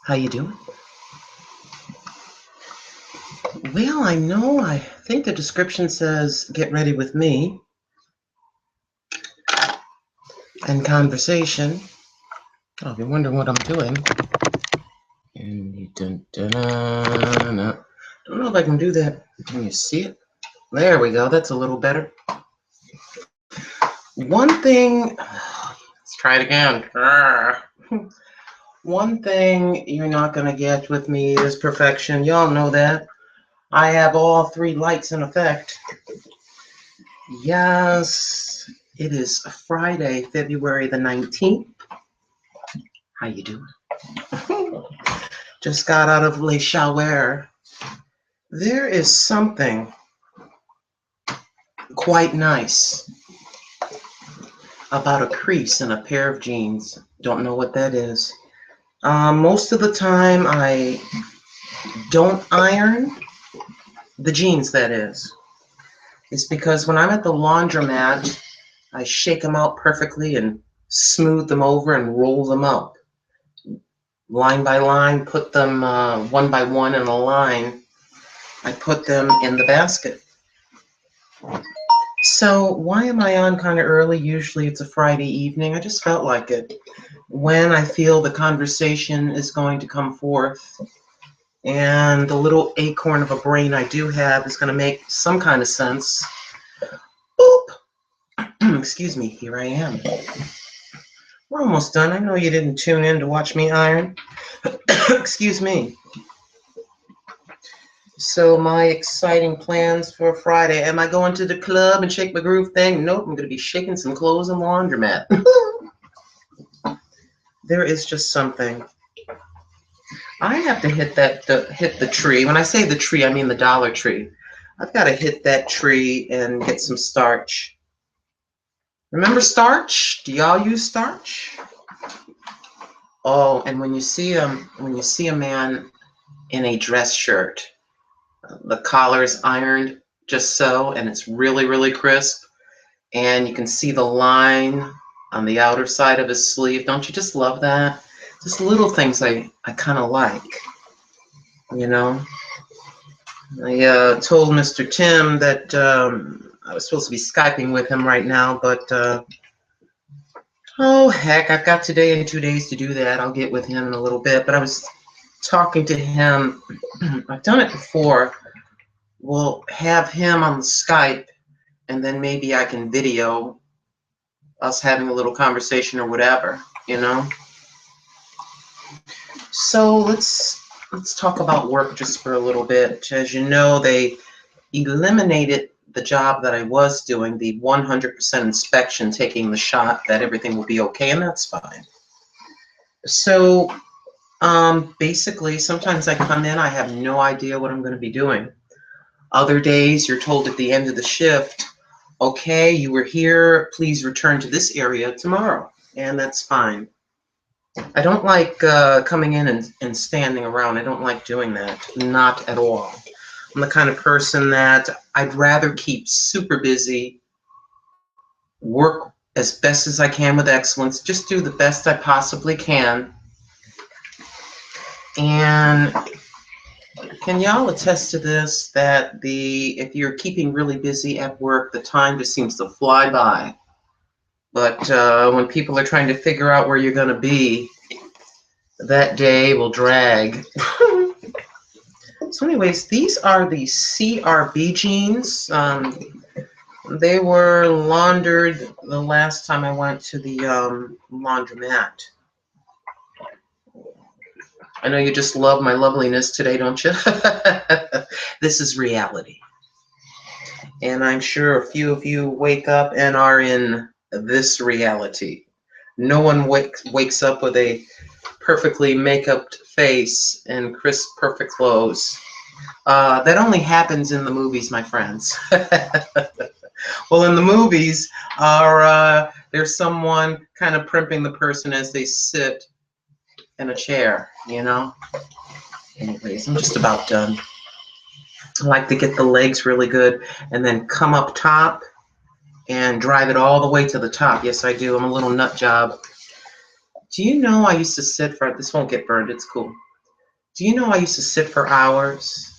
How you doing? Well, I think the description says get ready with me and conversation. Oh, if you're wondering what I'm doing. And don't know if I can do that. Can you see it? There we go. That's a little better. One thing, let's try it again. One thing you're not going to get with me is perfection. Y'all know that. I have all three lights in effect. Yes, it is Friday, February the 19th. How you doing? Just got out of Le Shower. There is something quite nice about a crease in a pair of jeans. Don't know what that is. Most of the time I don't iron the jeans, that is. It's because when I'm at the laundromat, I shake them out perfectly and smooth them over and roll them up. Line by line, put them one by one in a line. I put them in the basket. So why am I on kind of early? Usually it's a Friday evening. I just felt like it. When I feel the conversation is going to come forth and the little acorn of a brain I do have is going to make some kind of sense. Boop! Excuse me, here I am. We're almost done. I know you didn't tune in to watch me iron. Excuse me. So my exciting plans for Friday. Am I going to the club and shake my groove thing? Nope, I'm going to be shaking some clothes in the laundromat. There is just something. I have to hit the tree. When I say the tree, I mean the Dollar Tree. I've got to hit that tree and get some starch. Remember starch? Do y'all use starch? Oh, and when you see a man in a dress shirt, the collar is ironed just so, and it's really, really crisp, and you can see the line on the outer side of his sleeve. Don't you just love that? Just little things I kind of like, you know. I told Mr. Tim that I was supposed to be Skyping with him right now, but oh heck, I've got today and 2 days to do that. I'll get with him in a little bit, but I was talking to him. I've done it before. We'll have him on the Skype, and then maybe I can video us having a little conversation or whatever, you know. So let's talk about work just for a little bit. As you know, they eliminated the job that I was doing, the 100% inspection, taking the shot that everything will be okay, and that's fine. So basically, sometimes I come in, I have no idea what I'm going to be doing. Other days, you're told at the end of the shift, okay, you were here, please return to this area tomorrow, and that's fine. I don't like coming in and standing around. I don't like doing that, not at all. I'm the kind of person that I'd rather keep super busy, work as best as I can with excellence, just do the best I possibly can. And can y'all attest to this, that if you're keeping really busy at work, the time just seems to fly by. But when people are trying to figure out where you're going to be, that day will drag. So anyways, these are the CRB jeans. They were laundered the last time I went to the laundromat. I know you just love my loveliness today, don't you? This is reality. And I'm sure a few of you wake up and are in this reality. No one wakes up with a perfectly make-upped face and crisp, perfect clothes. That only happens in the movies, my friends. Well, in the movies, there's someone kind of primping the person as they sit in a chair, you know? Anyways, I'm just about done. I like to get the legs really good and then come up top and drive it all the way to the top. Yes, I do. I'm a little nut job. Do you know I used to sit for, this won't get burned, it's cool. Do you know I used to sit for hours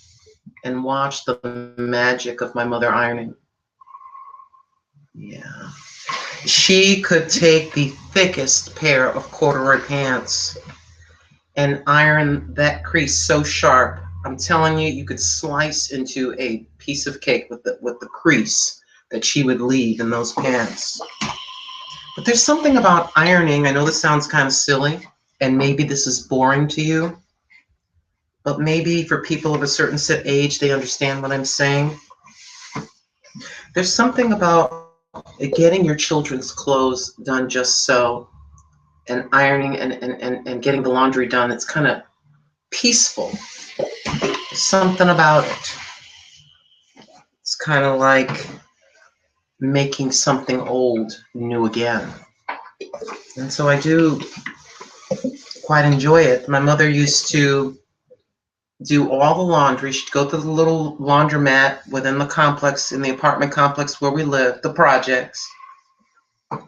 and watch the magic of my mother ironing? Yeah. She could take the thickest pair of corduroy pants and iron that crease so sharp. I'm telling you, you could slice into a piece of cake with the crease that she would leave in those pants. But there's something about ironing. I know this sounds kind of silly, and maybe this is boring to you, but maybe for people of a certain set age, they understand what I'm saying. There's something about getting your children's clothes done just so, and ironing and getting the laundry done. It's kind of peaceful. There's something about it. It's kind of like making something old new again. And so I do quite enjoy it. My mother used to do all the laundry. She'd go to the little laundromat within the complex, in the apartment complex where we lived, the projects.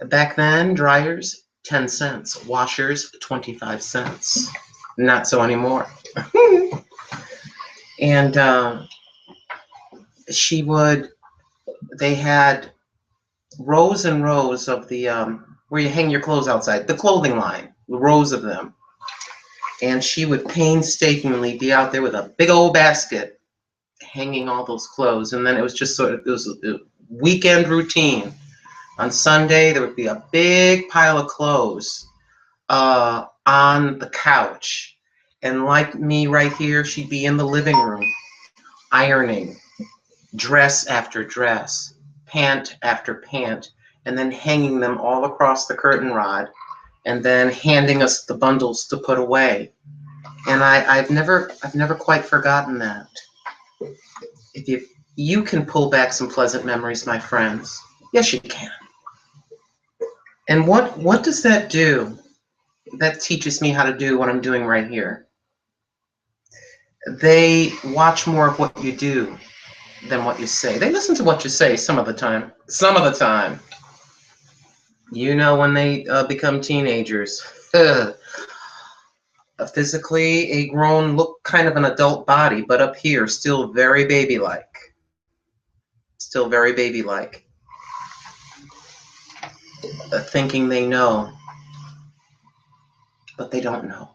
Back then, dryers, 10 cents. Washers, 25 cents. Not so anymore. And they had rows and rows of the, where you hang your clothes outside, the clothing line, rows of them. And she would painstakingly be out there with a big old basket hanging all those clothes. And then it was just sort of, it was a weekend routine. On Sunday, there would be a big pile of clothes on the couch. And like me right here, she'd be in the living room, ironing dress after dress, pant after pant, and then hanging them all across the curtain rod, and then handing us the bundles to put away. And I've never quite forgotten that. If you can pull back some pleasant memories, my friends. Yes, you can. And what does that do? That teaches me how to do what I'm doing right here. They watch more of what you do than what you say. They listen to what you say some of the time. Some of the time. You know, when they become teenagers. Physically a grown, look kind of an adult body, but up here still very baby-like. Still very baby-like. Thinking they know, but they don't know.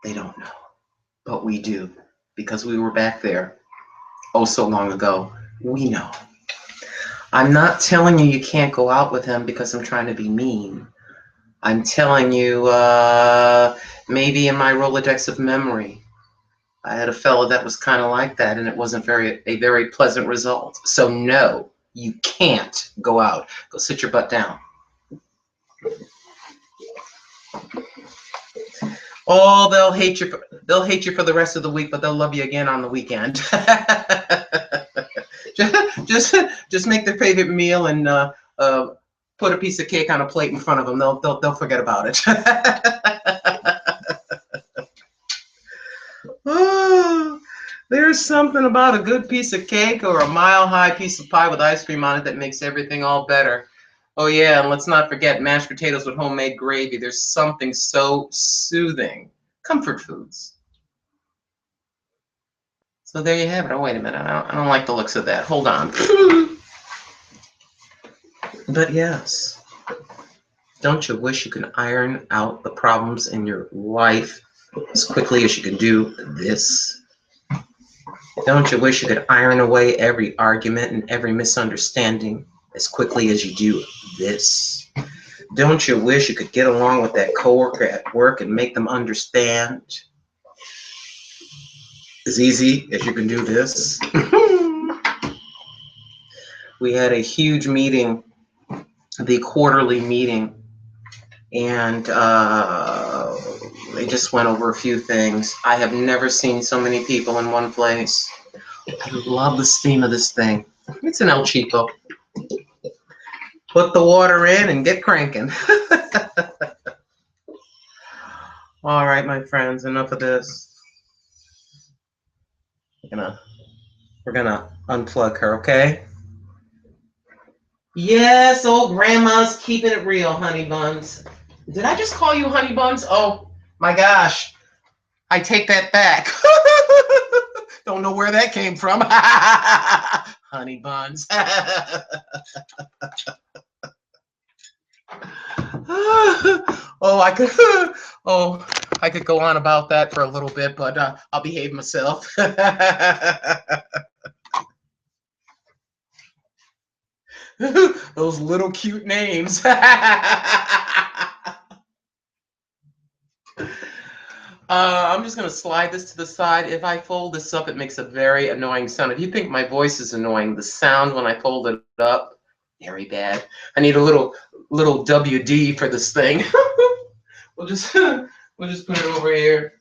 They don't know, but we do, because we were back there oh so long ago. We know. I'm not telling you can't go out with him because I'm trying to be mean. I'm telling you, maybe in my Rolodex of memory, I had a fellow that was kind of like that, and it wasn't a very pleasant result. So no, you can't go out. Go sit your butt down. Oh, they'll hate you for the rest of the week, but they'll love you again on the weekend. just make their favorite meal and put a piece of cake on a plate in front of them. They'll forget about it. Oh, there's something about a good piece of cake or a mile-high piece of pie with ice cream on it that makes everything all better. Oh yeah, and let's not forget mashed potatoes with homemade gravy. There's something so soothing. Comfort foods. So there you have it. Oh, wait a minute. I don't like the looks of that. Hold on. But yes, don't you wish you could iron out the problems in your life as quickly as you can do this? Don't you wish you could iron away every argument and every misunderstanding as quickly as you do this? Don't you wish you could get along with that coworker at work and make them understand as easy as you can do this? We had a huge meeting, the quarterly meeting, and they just went over a few things. I have never seen so many people in one place. I love the steam of this thing. It's an El Cheapo. Put the water in and get cranking. All right, my friends, enough of this. We're gonna unplug her, okay? Yes, old grandma's keeping it real, honey buns. Did I just call you honey buns? Oh my gosh. I take that back. Don't know where that came from. Honey buns. Oh, I could go on about that for a little bit, but I'll behave myself. Those little cute names. I'm just going to slide this to the side. If I fold this up, it makes a very annoying sound. If you think my voice is annoying, the sound when I fold it up, very bad. I need a little WD for this thing. We'll just put it over here.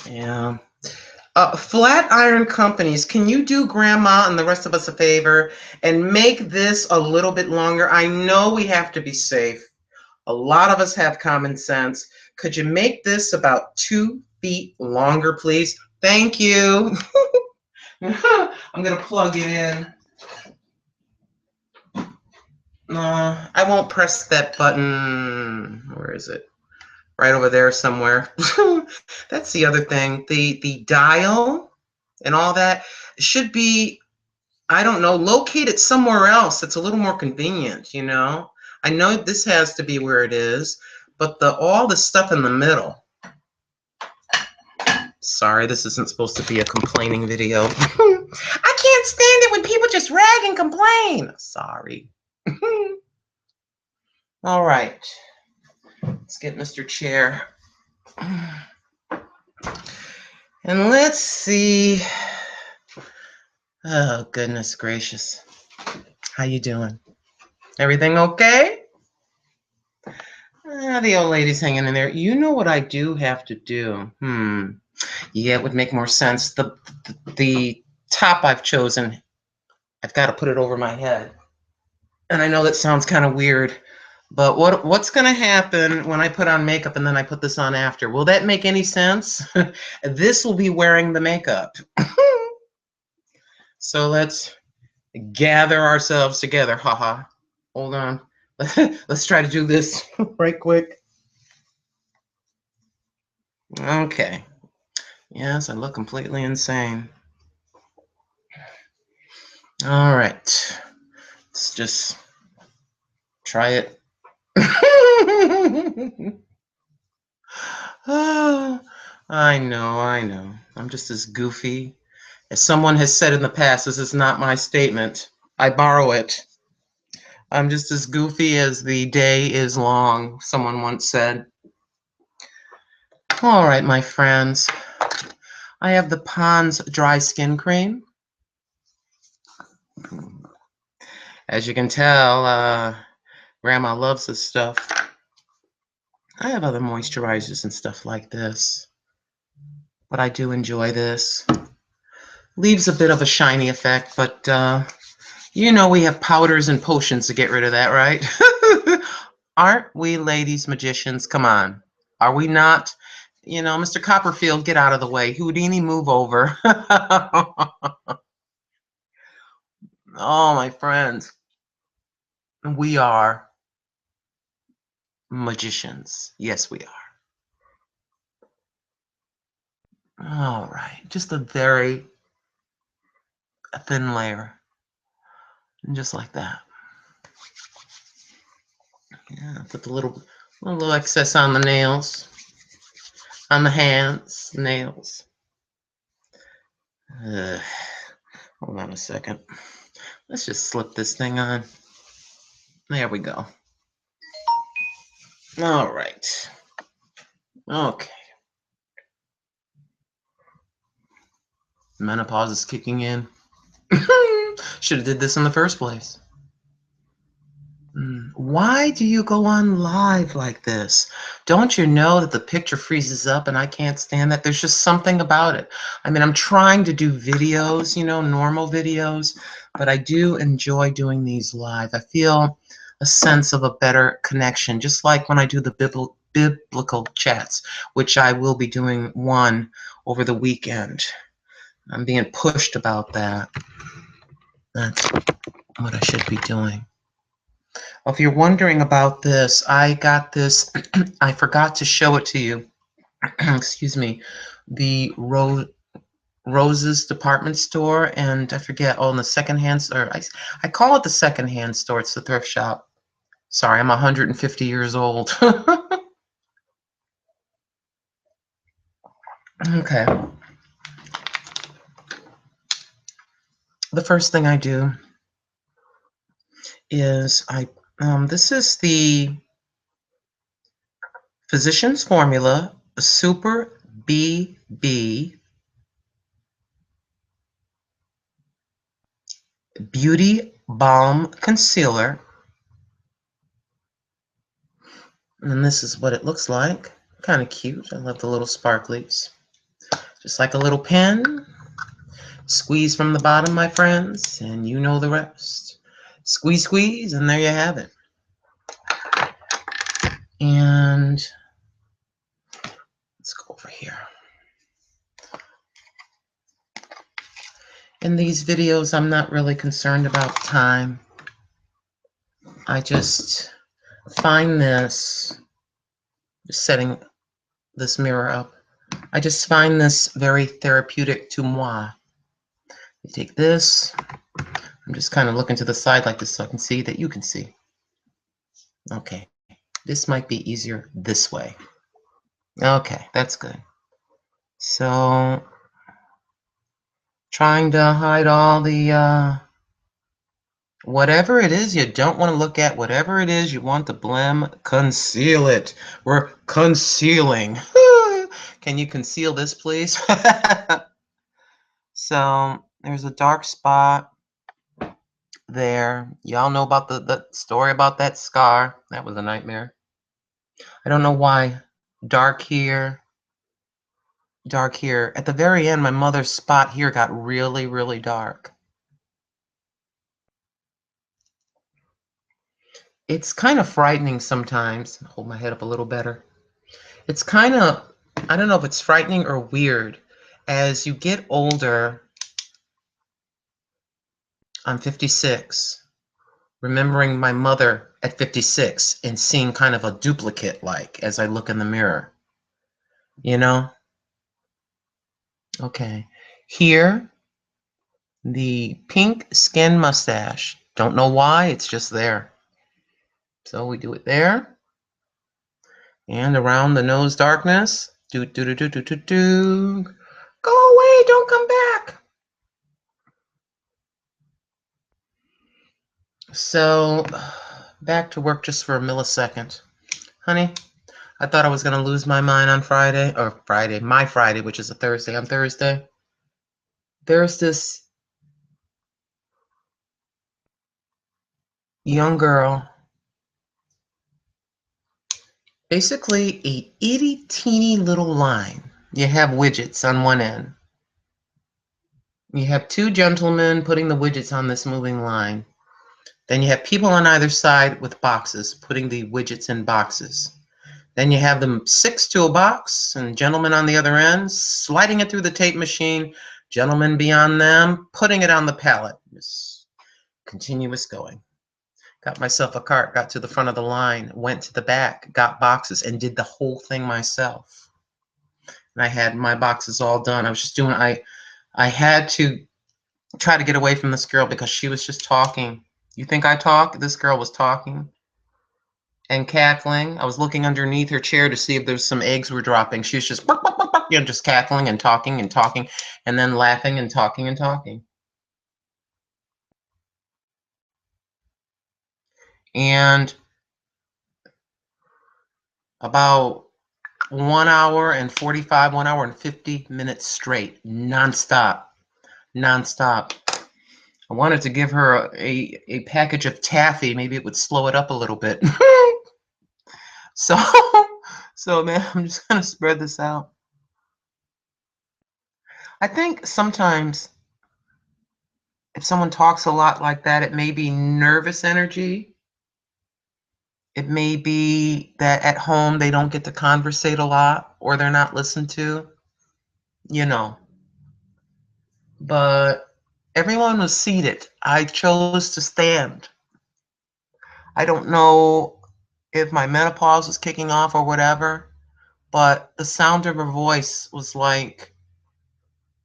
Yeah. Flat iron companies, can you do Grandma and the rest of us a favor and make this a little bit longer? I know we have to be safe. A lot of us have common sense. Could you make this about 2 feet longer, please? Thank you. I'm going to plug it in. I won't press that button. Where is it? Right over there somewhere. That's the other thing. The dial and all that should be, I don't know, located somewhere else. It's a little more convenient, you know? I know this has to be where it is, but all the stuff in the middle. Sorry, this isn't supposed to be a complaining video. I can't stand it when people just rag and complain. Sorry. All right. Let's get Mr. Chair. And let's see. Oh, goodness gracious. How you doing? Everything okay? The old lady's hanging in there. You know what I do have to do? Yeah, it would make more sense. The top I've chosen, I've got to put it over my head. And I know that sounds kind of weird, but what's going to happen when I put on makeup and then I put this on after? Will that make any sense? This will be wearing the makeup. So let's gather ourselves together. Haha. Hold on. Let's try to do this right quick. Okay. Yes, I look completely insane. All right. Let's just try it. Oh, I know. I'm just as goofy. As someone has said in the past, this is not my statement. I borrow it. I'm just as goofy as the day is long, someone once said. All right, my friends. I have the Pond's Dry Skin Cream. As you can tell, Grandma loves this stuff. I have other moisturizers and stuff like this, but I do enjoy this. Leaves a bit of a shiny effect, but you know we have powders and potions to get rid of that, right? Aren't we ladies magicians? Come on. Are we not? You know, Mr. Copperfield, get out of the way. Houdini, move over. Oh, my friends. We are magicians. Yes, we are. All right. Just a very thin layer. Just like that. Yeah, put a little excess on the nails. On the hands, nails. Hold on a second. Let's just slip this thing on. There we go. All right. Okay. Menopause is kicking in. Should have did this in the first place. Why do you go on live like this? Don't you know that the picture freezes up and I can't stand that? There's just something about it. I mean, I'm trying to do videos, you know, normal videos, but I do enjoy doing these live. I feel a sense of a better connection, just like when I do the biblical chats, which I will be doing one over the weekend. I'm being pushed about that. That's what I should be doing. If you're wondering about this, I got this. I forgot to show it to you. Excuse me. The Rose's department store, and I forget. Oh, in the secondhand store. I call it the secondhand store. It's the thrift shop. Sorry, I'm 150 years old. Okay. The first thing I do is this is the Physicians Formula Super BB Beauty Balm Concealer. And this is what it looks like. Kind of cute. I love the little sparklies. Just like a little pen. Squeeze from the bottom, my friends, and you know the rest. Squeeze, squeeze, and there you have it. And let's go over here. In these videos, I'm not really concerned about time. I just find this, just setting this mirror up, I just find this very therapeutic to moi. You take this, I'm just kind of looking to the side like this so I can see that you can see. Okay, this might be easier this way. Okay, that's good. So, trying to hide all the, whatever it is you don't want to look at, whatever it is you want to blem, conceal it. We're concealing. Can you conceal this, please? So, there's a dark spot there. Y'all know about the story about that scar. That was a nightmare. I don't know why. Dark here. Dark here. At the very end, my mother's spot here got really, really dark. It's kind of frightening sometimes. Hold my head up a little better. It's kind of, I don't know if it's frightening or weird. As you get older, I'm 56, remembering my mother at 56 and seeing kind of a duplicate like as I look in the mirror. You know? Okay. Here, the pink skin mustache. Don't know why, it's just there. So we do it there. And around the nose darkness. Do, do, do, do, do, do, do. Go away, don't come back. So, back to work just for a millisecond. Honey, I thought I was going to lose my mind on Friday, or Friday, my Friday, which is a Thursday. On Thursday, there's this young girl, basically a itty teeny little line. You have widgets on one end. You have two gentlemen putting the widgets on this moving line. Then you have people on either side with boxes, putting the widgets in boxes. Then you have them 6 to a box, and gentlemen on the other end, sliding it through the tape machine, gentlemen beyond them, putting it on the pallet. Just continuous going. Got myself a cart, got to the front of the line, went to the back, got boxes, and did the whole thing myself. And I had my boxes all done. I was just doing, I had to try to get away from this girl because she was just talking. You think I talk? This girl was talking and cackling. I was looking underneath her chair to see if there's some eggs were dropping. She was just, you know, just cackling and talking, and then laughing and talking and talking. And about 1 hour and 45, 1 hour and 50 minutes straight, nonstop, nonstop. I wanted to give her a package of taffy. Maybe it would slow it up a little bit. So, so man, I'm just gonna spread this out. I think sometimes if someone talks a lot like that, it may be nervous energy. It may be that at home they don't get to conversate a lot or they're not listened to, you know. But everyone was seated. I chose to stand. I don't know if my menopause was kicking off or whatever, but the sound of her voice was like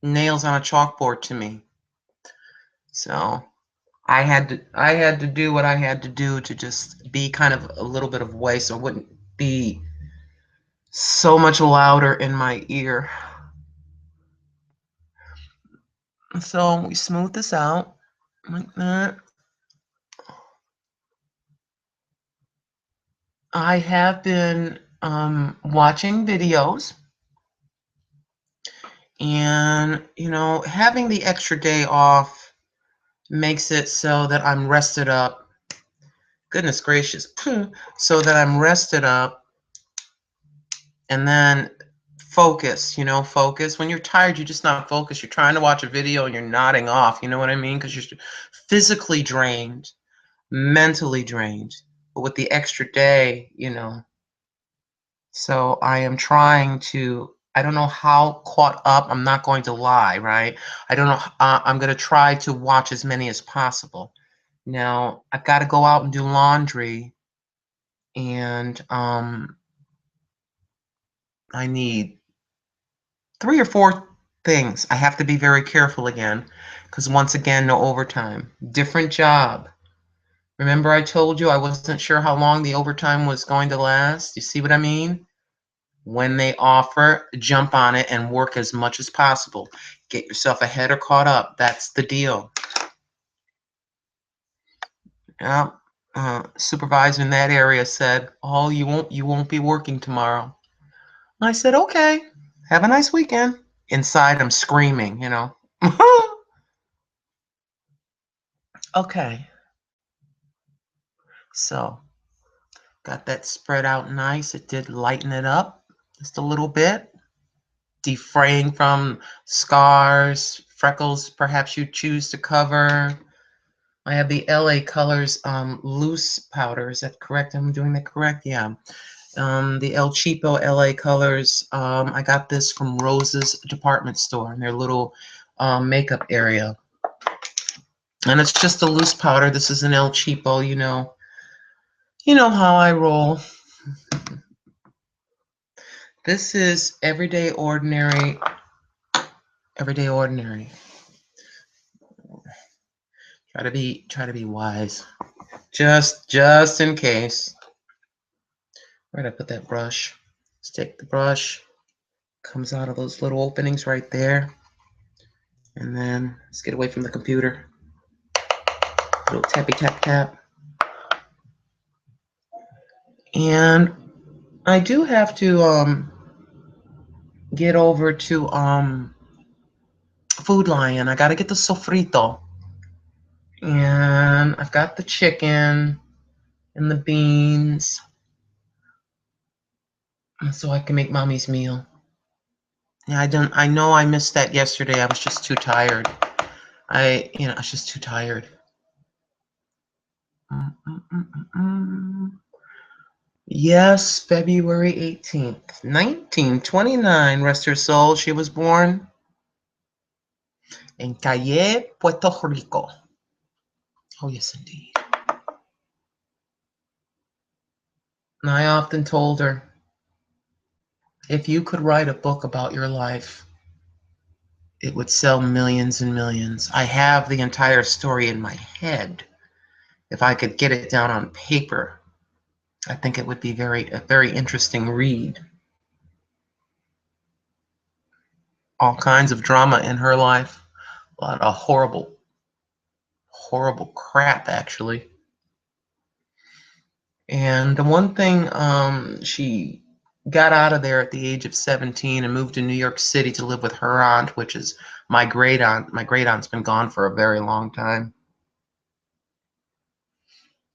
nails on a chalkboard to me. So I had to do what I had to do to just be kind of a little bit of way so it wouldn't be so much louder in my ear. So we smooth this out like that. I have been watching videos, and having the extra day off makes it so that I'm rested up. Goodness gracious. So that I'm rested up and then focus. When you're tired, you're just not focused. You're trying to watch a video and you're nodding off. You know what I mean? Because you're physically drained, mentally drained. But with the extra day, so I am trying to, I don't know how caught up, I'm not going to lie, right? I don't know, I'm going to try to watch as many as possible. Now, I've got to go out and do laundry, and I need 3 or 4 things. I have to be very careful again, because once again, no overtime. Different job. Remember I told you I wasn't sure how long the overtime was going to last? You see what I mean? When they offer, jump on it and work as much as possible. Get yourself ahead or caught up. That's the deal. Yeah. Supervisor in that area said, "Oh, you won't be working tomorrow." I said, "Okay. Have a nice weekend." Inside, I'm screaming. Okay. So, got that spread out nice. It did lighten it up just a little bit. Defraying from scars, freckles, perhaps you choose to cover. I have the LA Colors loose powder. Is that correct? I'm doing that correct? Yeah. The El Cheapo LA Colors. I got this from Rose's department store in their little makeup area. And it's just a loose powder. This is an El Cheapo, you know. You know how I roll. This is everyday ordinary. Everyday ordinary. Try to be wise. Just in case. Where'd I put that brush? Let's take the brush. Comes out of those little openings right there. And then let's get away from the computer. Little tappy tap tap. And I do have to get over to Food Lion. I gotta get the sofrito. And I've got the chicken and the beans. So I can make mommy's meal. Yeah, I know I missed that yesterday. I was just too tired. I was just too tired. Yes, February 18th, 1929. Rest her soul. She was born in Calle, Puerto Rico. Oh, yes, indeed. And I often told her, if you could write a book about your life, it would sell millions and millions. I have the entire story in my head. If I could get it down on paper, I think it would be a very interesting read. All kinds of drama in her life. A lot of horrible, horrible crap, actually. And the one thing, she got out of there at the age of 17 and moved to New York City to live with her aunt, which is my great aunt. My great aunt's been gone for a very long time.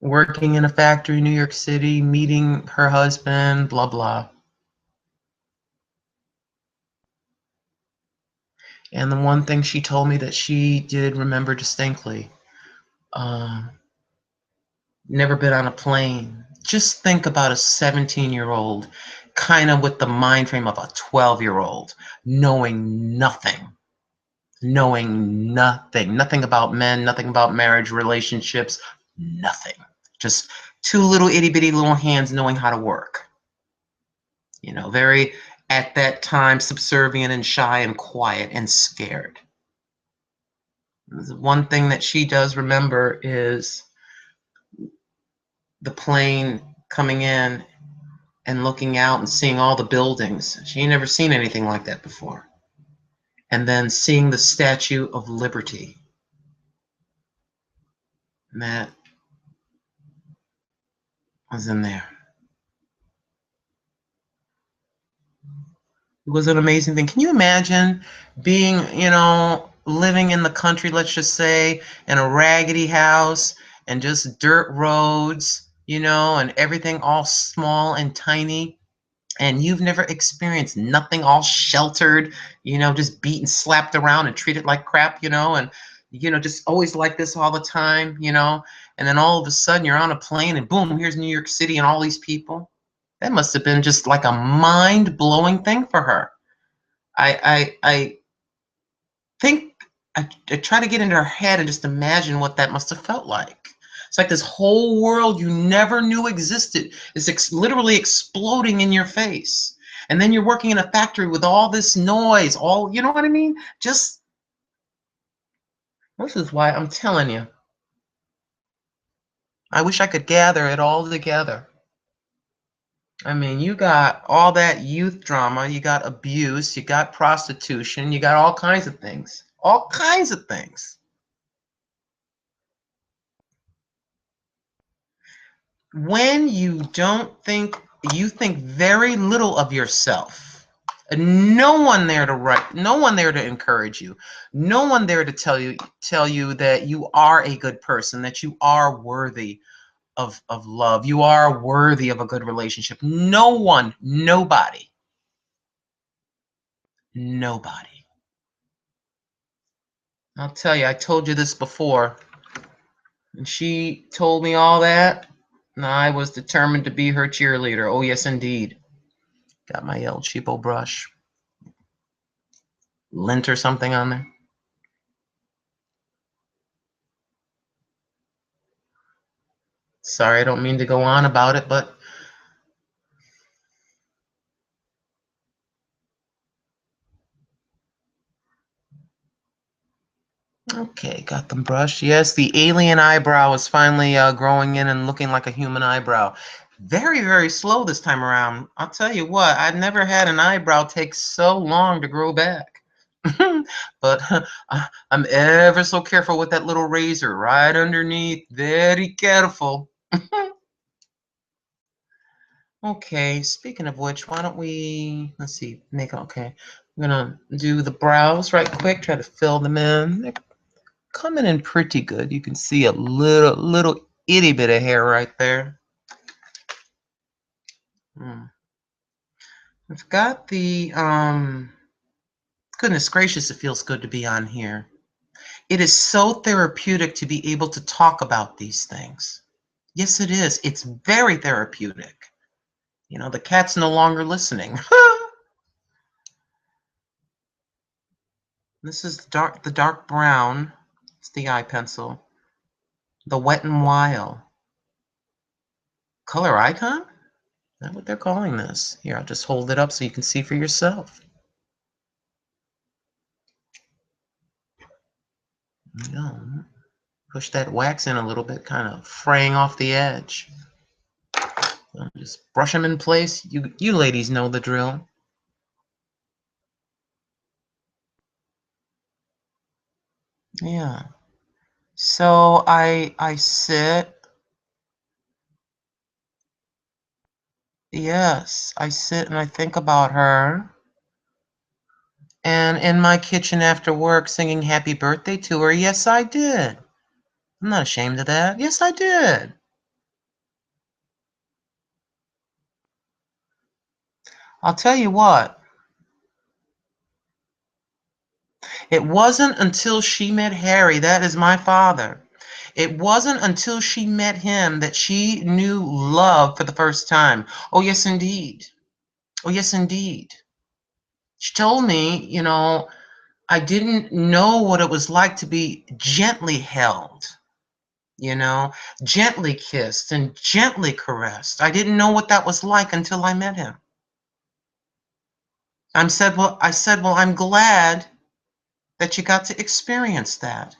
Working in a factory in New York City, meeting her husband, blah, blah. And the one thing she told me that she did remember distinctly, never been on a plane. Just think about a 17-year-old kind of with the mind frame of a 12-year-old, knowing nothing, nothing about men, nothing about marriage, relationships, nothing. Just two little itty bitty little hands knowing how to work. You know, very at that time subservient and shy and quiet and scared. One thing that she does remember is the plane coming in and looking out and seeing all the buildings. She ain't never seen anything like that before. And then seeing the Statue of Liberty. And that was in there. It was an amazing thing. Can you imagine being, you know, living in the country, let's just say, in a raggedy house and just dirt roads, you know, and everything all small and tiny, and you've never experienced nothing, all sheltered, you know, just beaten, slapped around and treated like crap, you know, and, you know, just always like this all the time, you know, and then all of a sudden you're on a plane and boom, here's New York City and all these people. That must have been just like a mind-blowing thing for her. I think I try to get into her head and just imagine what that must have felt like. It's like this whole world you never knew existed is literally exploding in your face. And then you're working in a factory with all this noise, all, you know what I mean? Just, this is why I'm telling you, I wish I could gather it all together. I mean, you got all that youth drama, you got abuse, you got prostitution, you got all kinds of things. All kinds of things. When you don't think, you think very little of yourself. No one there to write, no one there to encourage you, no one there to tell you that you are a good person, that you are worthy of love, you are worthy of a good relationship. No one, nobody. Nobody. I'll tell you, I told you this before. And she told me all that, and I was determined to be her cheerleader. Oh, yes, indeed. Got my El Cheapo brush. Lint or something on there. Sorry, I don't mean to go on about it, but okay, got them brushed. Yes, the alien eyebrow is finally growing in and looking like a human eyebrow. Very, very slow this time around. I'll tell you what, I've never had an eyebrow take so long to grow back. But I'm ever so careful with that little razor right underneath. Very careful. Okay, speaking of which, why don't we, let's see, okay. I'm gonna do the brows right quick, try to fill them in. They're coming in pretty good. You can see a little itty bit of hair right there. I've got the, goodness gracious, it feels good to be on here. It is so therapeutic to be able to talk about these things. Yes, it is. It's very therapeutic. You know, the cat's no longer listening. This is the dark brown. It's the eye pencil. The Wet n Wild. Color icon? Is that what they're calling this? Here, I'll just hold it up so you can see for yourself. There you go. Push that wax in a little bit, kind of fraying off the edge. Just brush them in place. You ladies know the drill. Yeah. So I sit. Yes, I sit and I think about her. And in my kitchen after work singing happy birthday to her. Yes, I did. I'm not ashamed of that. Yes, I did. I'll tell you what. It wasn't until she met Harry, that is my father. It wasn't until she met him that she knew love for the first time. Oh, yes, indeed. Oh, yes, indeed. She told me, you know, I didn't know what it was like to be gently held. you know, gently kissed and gently caressed. I didn't know what that was like until I met him. I said, well, I'm glad that you got to experience that.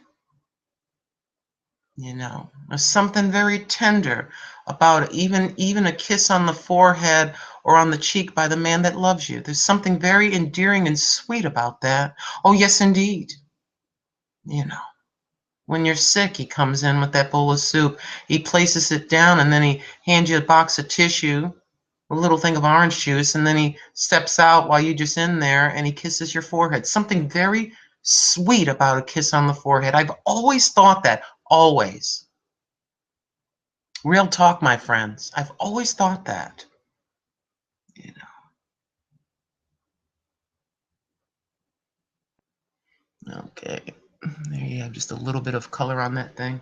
You know, there's something very tender about even a kiss on the forehead or on the cheek by the man that loves you. There's something very endearing and sweet about that. Oh, yes, indeed. You know, when you're sick, he comes in with that bowl of soup. He places it down, and then he hands you a box of tissue, a little thing of orange juice, and then he steps out while you're just in there, and he kisses your forehead. Something very sweet about a kiss on the forehead. I've always thought that. Always. Real talk, my friends. I've always thought that. You know. Okay. There you have just a little bit of color on that thing.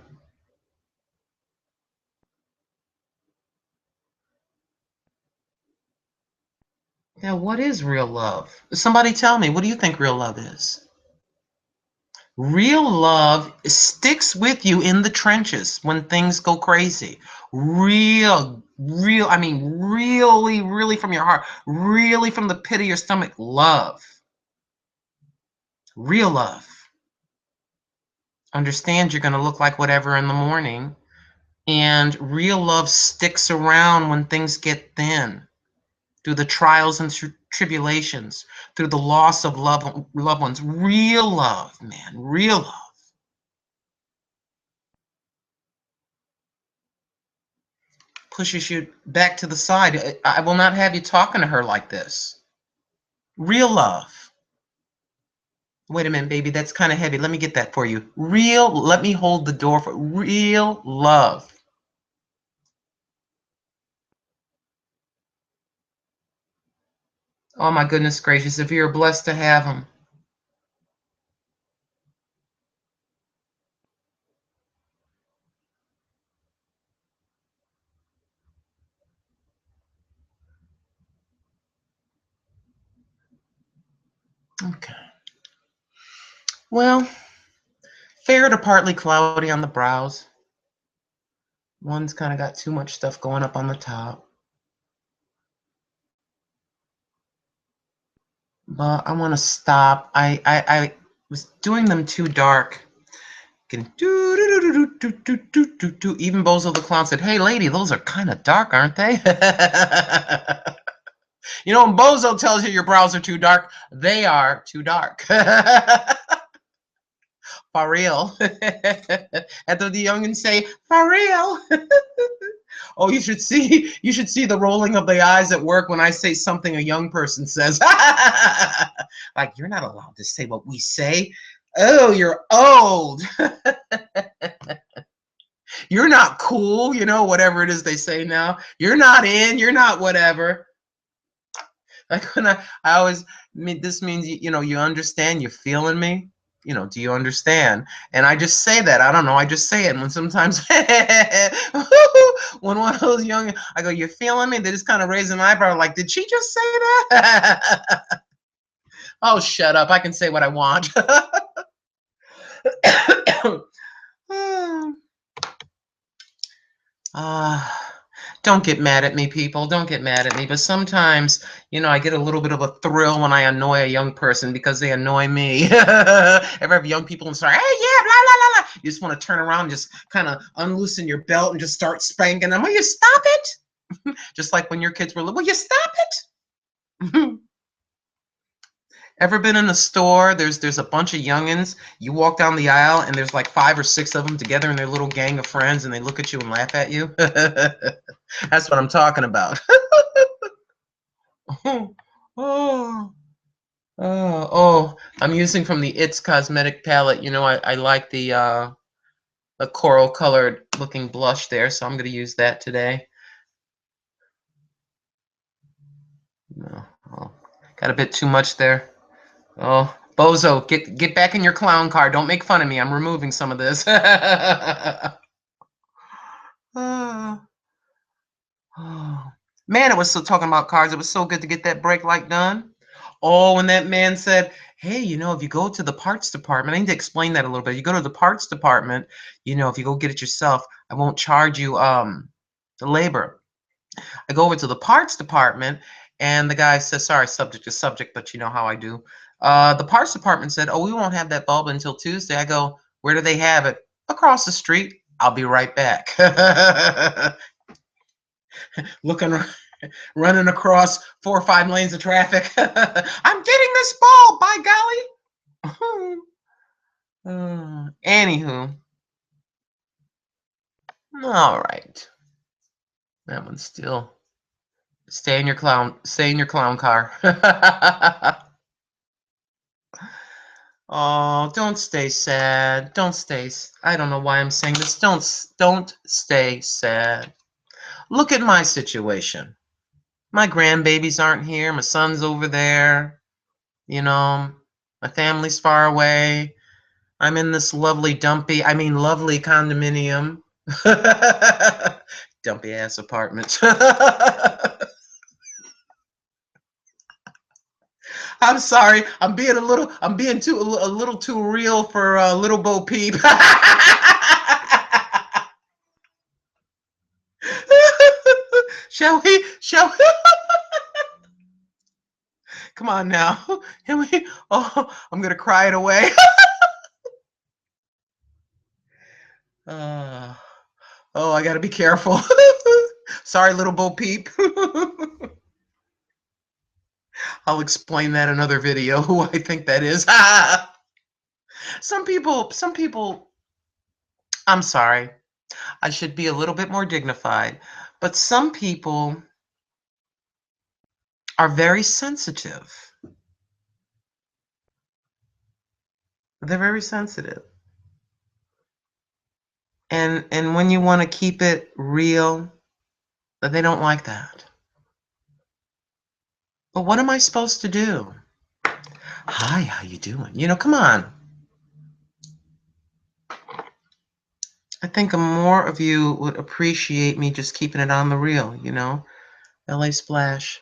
Now, what is real love? Somebody tell me, what do you think real love is? Real love sticks with you in the trenches when things go crazy. I mean, really, really from your heart, really from the pit of your stomach, love. Real love. Understand you're going to look like whatever in the morning. And real love sticks around when things get thin, through the trials and tribulations, through the loss of loved ones. Real love, man, real love. Pushes you back to the side. I will not have you talking to her like this. Real love. Wait a minute, baby, that's kind of heavy. Let me get that for you. Let me hold the door for real love. Oh my goodness gracious, if you're blessed to have them. Okay. Well, fair to partly cloudy on the brows. One's kind of got too much stuff going up on the top. But I want to stop. I was doing them too dark. Even Bozo the Clown said, "Hey, lady, those are kind of dark, aren't they?" You know, when Bozo tells you your brows are too dark, they are too dark. For real. And then the youngins say, "For real." Oh, you should see the rolling of the eyes at work when I say something a young person says. Like, you're not allowed to say what we say. Oh, you're old. You're not cool, whatever it is they say now. You're not in, you're not whatever. Like when I always mean, this means you understand, you're feeling me. Do you understand? And I just say that. I don't know. I just say it. And when sometimes when one of those young, I go, "You're feeling me?" They just kind of raise an eyebrow, like, "Did she just say that?" Oh, shut up. I can say what I want. Don't get mad at me, people. Don't get mad at me. But sometimes, I get a little bit of a thrill when I annoy a young person because they annoy me. Ever have young people and start, "Hey, yeah, blah, blah, blah, blah." You just want to turn around and just kind of unloosen your belt and just start spanking them. Will you stop it? Just like when your kids were little. Will you stop it? Ever been in a store? There's a bunch of youngins. You walk down the aisle and there's like 5 or 6 of them together in their little gang of friends, and they look at you and laugh at you. That's what I'm talking about. Oh, oh, oh, I'm using from the It's Cosmetic palette. I like the coral colored looking blush there, so I'm going to use that today. No, oh, got a bit too much there. Oh, Bozo, get back in your clown car. Don't make fun of me. I'm removing some of this. Oh, man, it was so talking about cars. It was so good to get that brake light done. Oh, when that man said, hey, if you go to the parts department, I need to explain that a little bit. You go to the parts department, if you go get it yourself, I won't charge you the labor. I go over to the parts department, and the guy says, sorry, subject is subject, but you know how I do. The parts department said, oh, we won't have that bulb until Tuesday. I go, where do they have it? Across the street. I'll be right back. Looking, running across 4 or 5 lanes of traffic. I'm getting this bulb, by golly. Anywho. All right. That one's still. Stay in your clown car. Oh, don't stay sad. Don't stay. I don't know why I'm saying this. Don't stay sad. Look at my situation. My grandbabies aren't here. My son's over there. My family's far away. I'm in this lovely lovely condominium. Dumpy ass apartment. I'm sorry. I'm being a little too real for Lil Bo Peep. Shall we? Come on now. Can we? Oh, I'm gonna cry it away. uh, oh, I gotta be careful. Sorry, Lil Bo Peep. I'll explain that in another video. Who I think that is. Some people. I'm sorry. I should be a little bit more dignified, but some people are very sensitive. They're very sensitive. And when you want to keep it real, they don't like that. But what am I supposed to do? Hi, how you doing? Come on. I think more of you would appreciate me just keeping it on the real, LA Splash.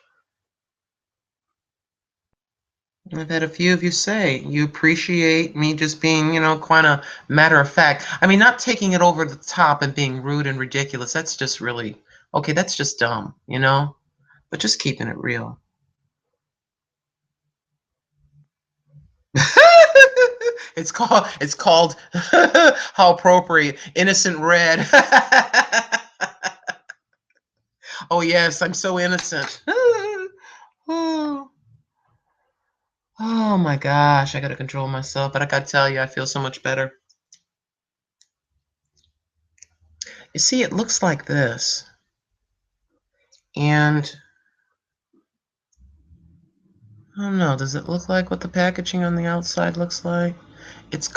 I've had a few of you say you appreciate me just being, quite a matter of fact. I mean, not taking it over the top and being rude and ridiculous. That's just really, okay, that's just dumb, but just keeping it real. It's called how appropriate, innocent red. Oh yes, I'm so innocent. Oh. Oh my gosh, I gotta control myself, but I gotta tell you, I feel so much better. You see, it looks like this. And I don't know, does it look like what the packaging on the outside looks like? It's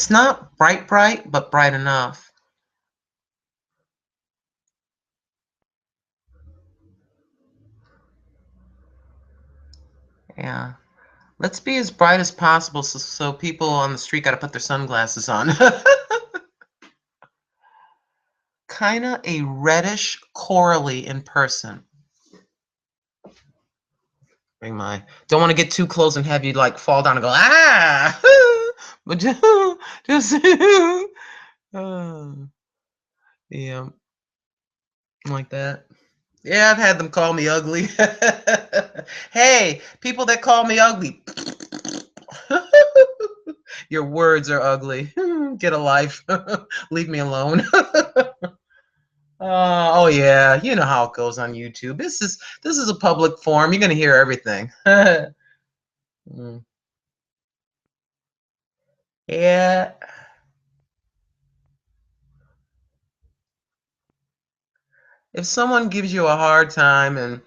not bright, but bright enough. Yeah. Let's be as bright as possible so people on the street gotta put their sunglasses on. Kinda a reddish corally in person. Bring my don't want to get too close and have you like fall down and go but just yeah, like that. Yeah, I've had them call me ugly. Hey, people that call me ugly. Your words are ugly. Get a life. Leave me alone. Oh yeah, you know how it goes on YouTube. This is a public forum. You're gonna hear everything. Mm. Yeah. If someone gives you a hard time and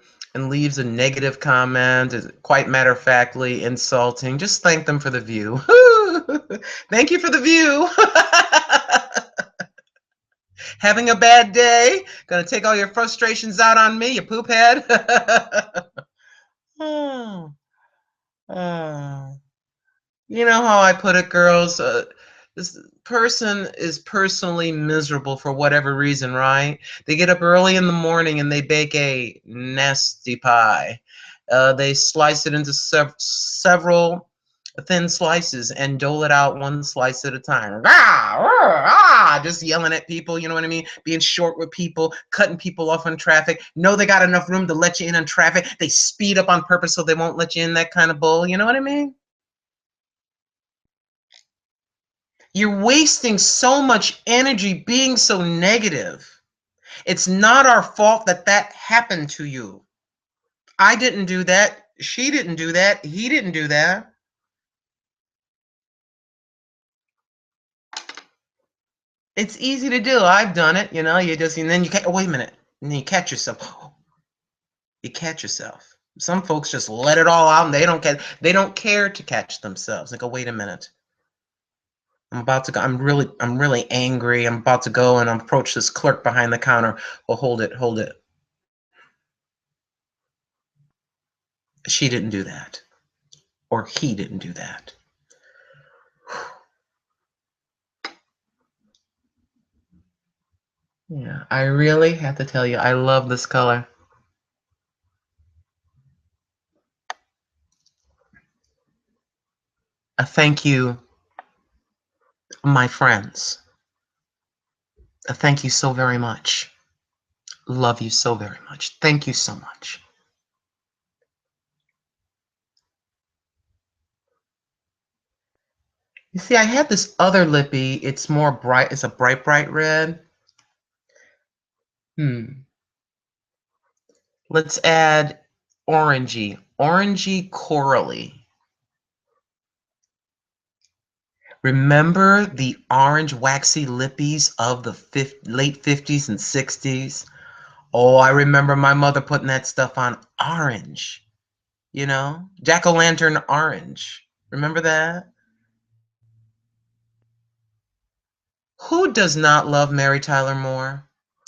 leaves a negative comment, is quite matter of factly insulting, just thank them for the view. Thank you for the view. Having a bad day? Gonna take all your frustrations out on me, you poop head? Oh, oh. You know how I put it, girls? This person is personally miserable for whatever reason, right? They get up early in the morning and they bake a nasty pie. They slice it into several thin slices and dole it out one slice at a time. Just yelling at people, you know what I mean? Being short with people, cutting people off in traffic. Know they got enough room to let you in on traffic. They speed up on purpose so they won't let you in, that kind of bull. You know what I mean? You're wasting so much energy being so negative. It's not our fault that that happened to you. I didn't do that. She didn't do that. He didn't do that. It's easy to do. I've done it. You know, you just, and then you can't, oh, wait a minute. And then you catch yourself. You catch yourself. Some folks just let it all out and they don't care to catch themselves. They go, wait a minute. I'm about to go. I'm really angry. I'm about to go and approach this clerk behind the counter. Well, hold it, hold it. She didn't do that. Or he didn't do that. Yeah, I really have to tell you, I love this color. Thank you, my friends. Thank you so very much. Love you so very much. Thank you so much. You see, I had this other lippy. It's more bright. It's a bright, bright red. Let's add orangey. Orangey corally. Remember the orange waxy lippies of the late 50s and 60s? Oh, I remember my mother putting that stuff on orange. You know? Jack-o'-lantern orange. Remember that? Who does not love Mary Tyler Moore?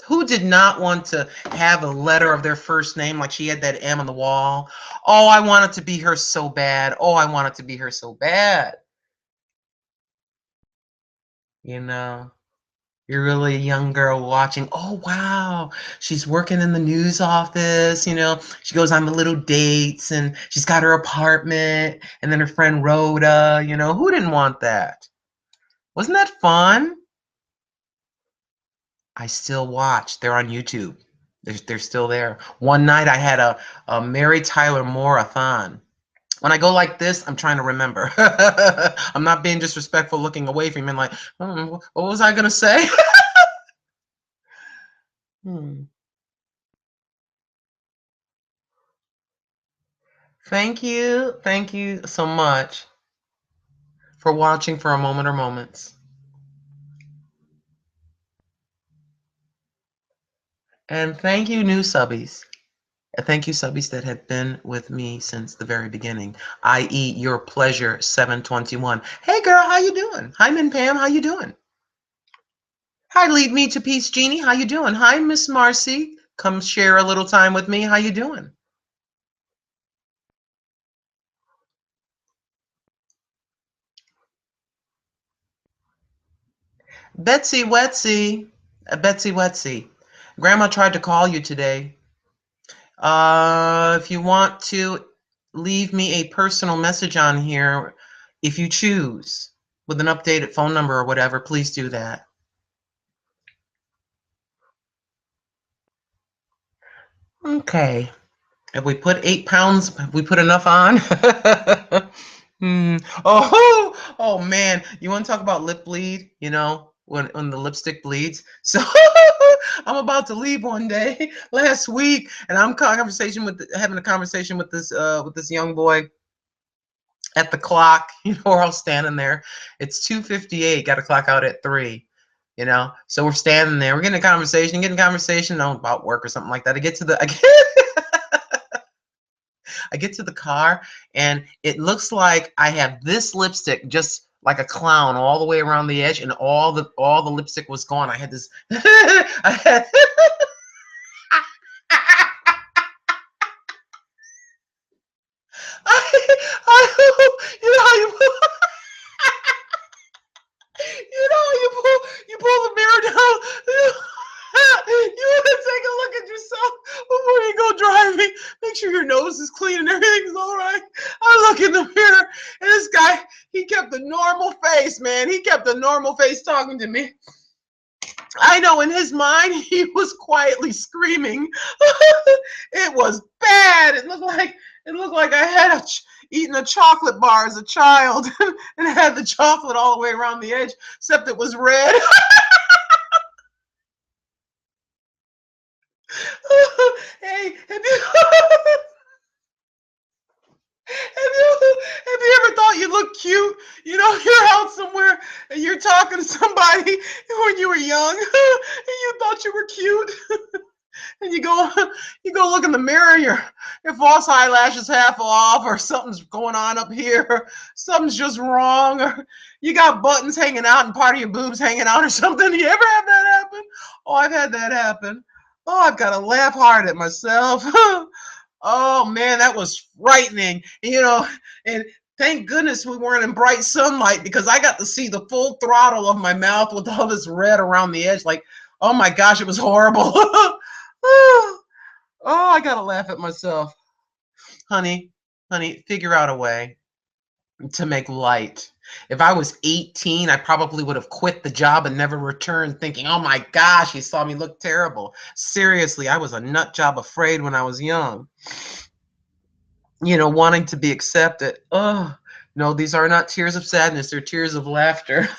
Who did not want to have a letter of their first name like she had that M on the wall? Oh, I wanted to be her so bad. Oh, I wanted to be her so bad. You know, you're really a young girl watching. Oh, wow. She's working in the news office. You know, she goes on the little dates and she's got her apartment. And then her friend Rhoda, you know, who didn't want that? Wasn't that fun? I still watch. They're on YouTube. They're still there. One night I had a Mary Tyler Moore-a-thon. When I go like this, I'm trying to remember. I'm not being disrespectful looking away from him and like, what was I going to say? Hmm. Thank you. Thank you so much for watching for a moment or moments. And thank you, new subbies. Thank you, subbies that have been with me since the very beginning, i.e. your pleasure 721. Hey, girl, how you doing? Hi, Min Pam, how you doing? Hi, Lead Me to Peace, Jeannie, how you doing? Hi, Miss Marcy, come share a little time with me. How you doing? Betsy Wetsy, Betsy Wetsy. Grandma tried to call you today. If you want to leave me a personal message on here, if you choose, with an updated phone number or whatever, please do that. Okay. If we put 8 pounds, have we put enough on? Oh man, you want to talk about lip bleed? You know, when the lipstick bleeds. So I'm about to leave one day last week, and I'm having a conversation with this young boy at the clock. You know, we're all standing there. It's 2:58. Got to clock out at 3. You know, so we're standing there. We're getting a conversation about work or something like that. I get to the car and it looks like I have this lipstick just like a clown all the way around the edge, and all the lipstick was gone. I had this I had you know how you pull the mirror down. You want to take a look at yourself before you go driving make sure your nose is clean and everything's all right. I look in the mirror, and this guy, he kept a normal face, man. He kept a normal face talking to me. I know in his mind, he was quietly screaming. It was bad. It looked like I had eaten a chocolate bar as a child and had the chocolate all the way around the edge, except it was red. Hey, have you ever thought you look cute? You know, you're out somewhere and you're talking to somebody when you were young and you thought you were cute. And you go look in the mirror, your false eyelashes half off, or something's going on up here, something's just wrong, or you got buttons hanging out and part of your boobs hanging out or something. You ever have that happen? Oh, I've had that happen. Oh, I've got to laugh hard at myself. Oh man, that was frightening. And thank goodness we weren't in bright sunlight, because I got to see the full throttle of my mouth with all this red around the edge. Like, oh my gosh, it was horrible. Oh, I gotta laugh at myself. Honey, figure out a way to make light. If I was 18, I probably would have quit the job and never returned, thinking, oh my gosh, he saw me look terrible. Seriously, I was a nut job afraid when I was young. Wanting to be accepted. Oh, no, these are not tears of sadness. They're tears of laughter.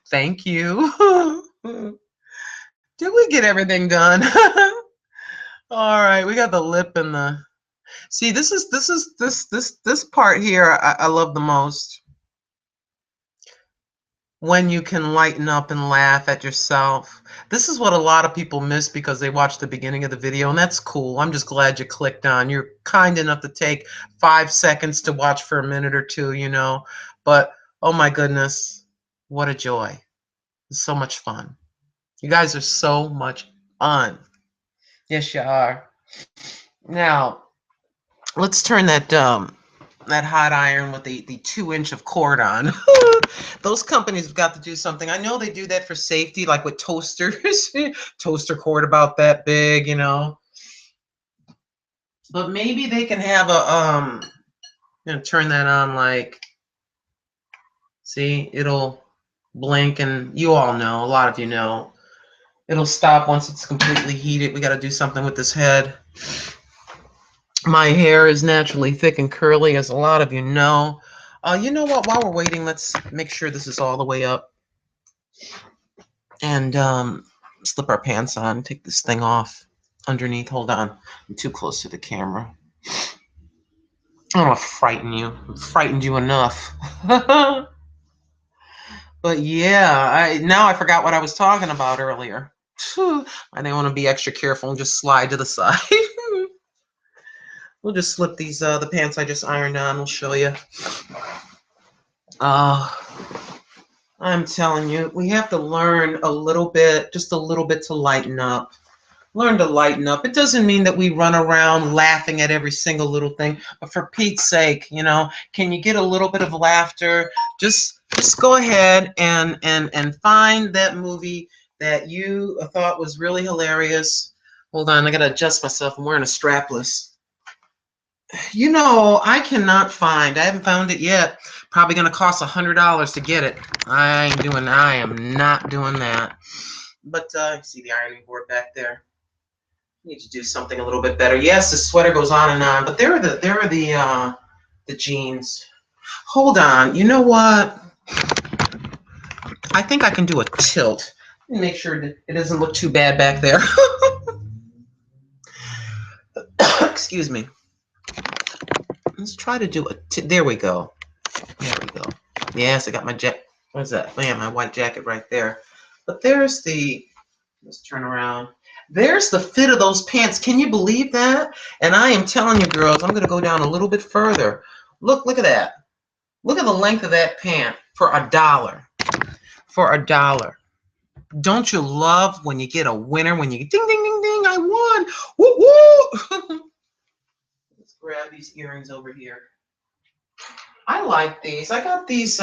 Thank you. Did we get everything done? All right, we got the lip and the... See, this part here I love the most. When you can lighten up and laugh at yourself. This is what a lot of people miss because they watched the beginning of the video, and that's cool. I'm just glad you clicked on. You're kind enough to take 5 seconds to watch for a minute or two, But, oh my goodness, what a joy. It's so much fun. You guys are so much fun. Yes, you are. Now, let's turn that hot iron with the 2-inch of cord on. Those companies have got to do something. I know they do that for safety, like with toasters. Toaster cord about that big, But maybe they can have a turn that on, like, see, it'll blink, and you all know, a lot of you know, it'll stop once it's completely heated. We got to do something with this head. My hair is naturally thick and curly, as a lot of you know. You know what? While we're waiting, let's make sure this is all the way up. And slip our pants on, take this thing off underneath. Hold on. I'm too close to the camera. I don't want to frighten you. I've frightened you enough. But yeah, now I forgot what I was talking about earlier. I didn't want to be extra careful and just slide to the side. We'll just slip these the pants I just ironed on. We'll show you. I'm telling you, we have to learn a little bit, just a little bit, to lighten up. Learn to lighten up. It doesn't mean that we run around laughing at every single little thing, but for Pete's sake, can you get a little bit of laughter? Just go ahead and find that movie that you thought was really hilarious. Hold on, I gotta adjust myself. I'm wearing a strapless. I cannot find. I haven't found it yet. Probably gonna cost $100 to get it. I am not doing that. But you see the ironing board back there. Need to do something a little bit better. Yes, the sweater goes on and on, but there are the jeans. Hold on. You know what? I think I can do a tilt. Make sure that it doesn't look too bad back there. Excuse me. Let's try to do there we go. There we go. Yes, I got my jacket. What's that? Man, my white jacket right there. But there's let's turn around. There's the fit of those pants. Can you believe that? And I am telling you, girls, I'm going to go down a little bit further. Look at that. Look at the length of that pant for $1. For $1. Don't you love when you get a winner, when you ding, ding, ding, ding, I won. Woo, woo. Let's grab these earrings over here. I like these. I got these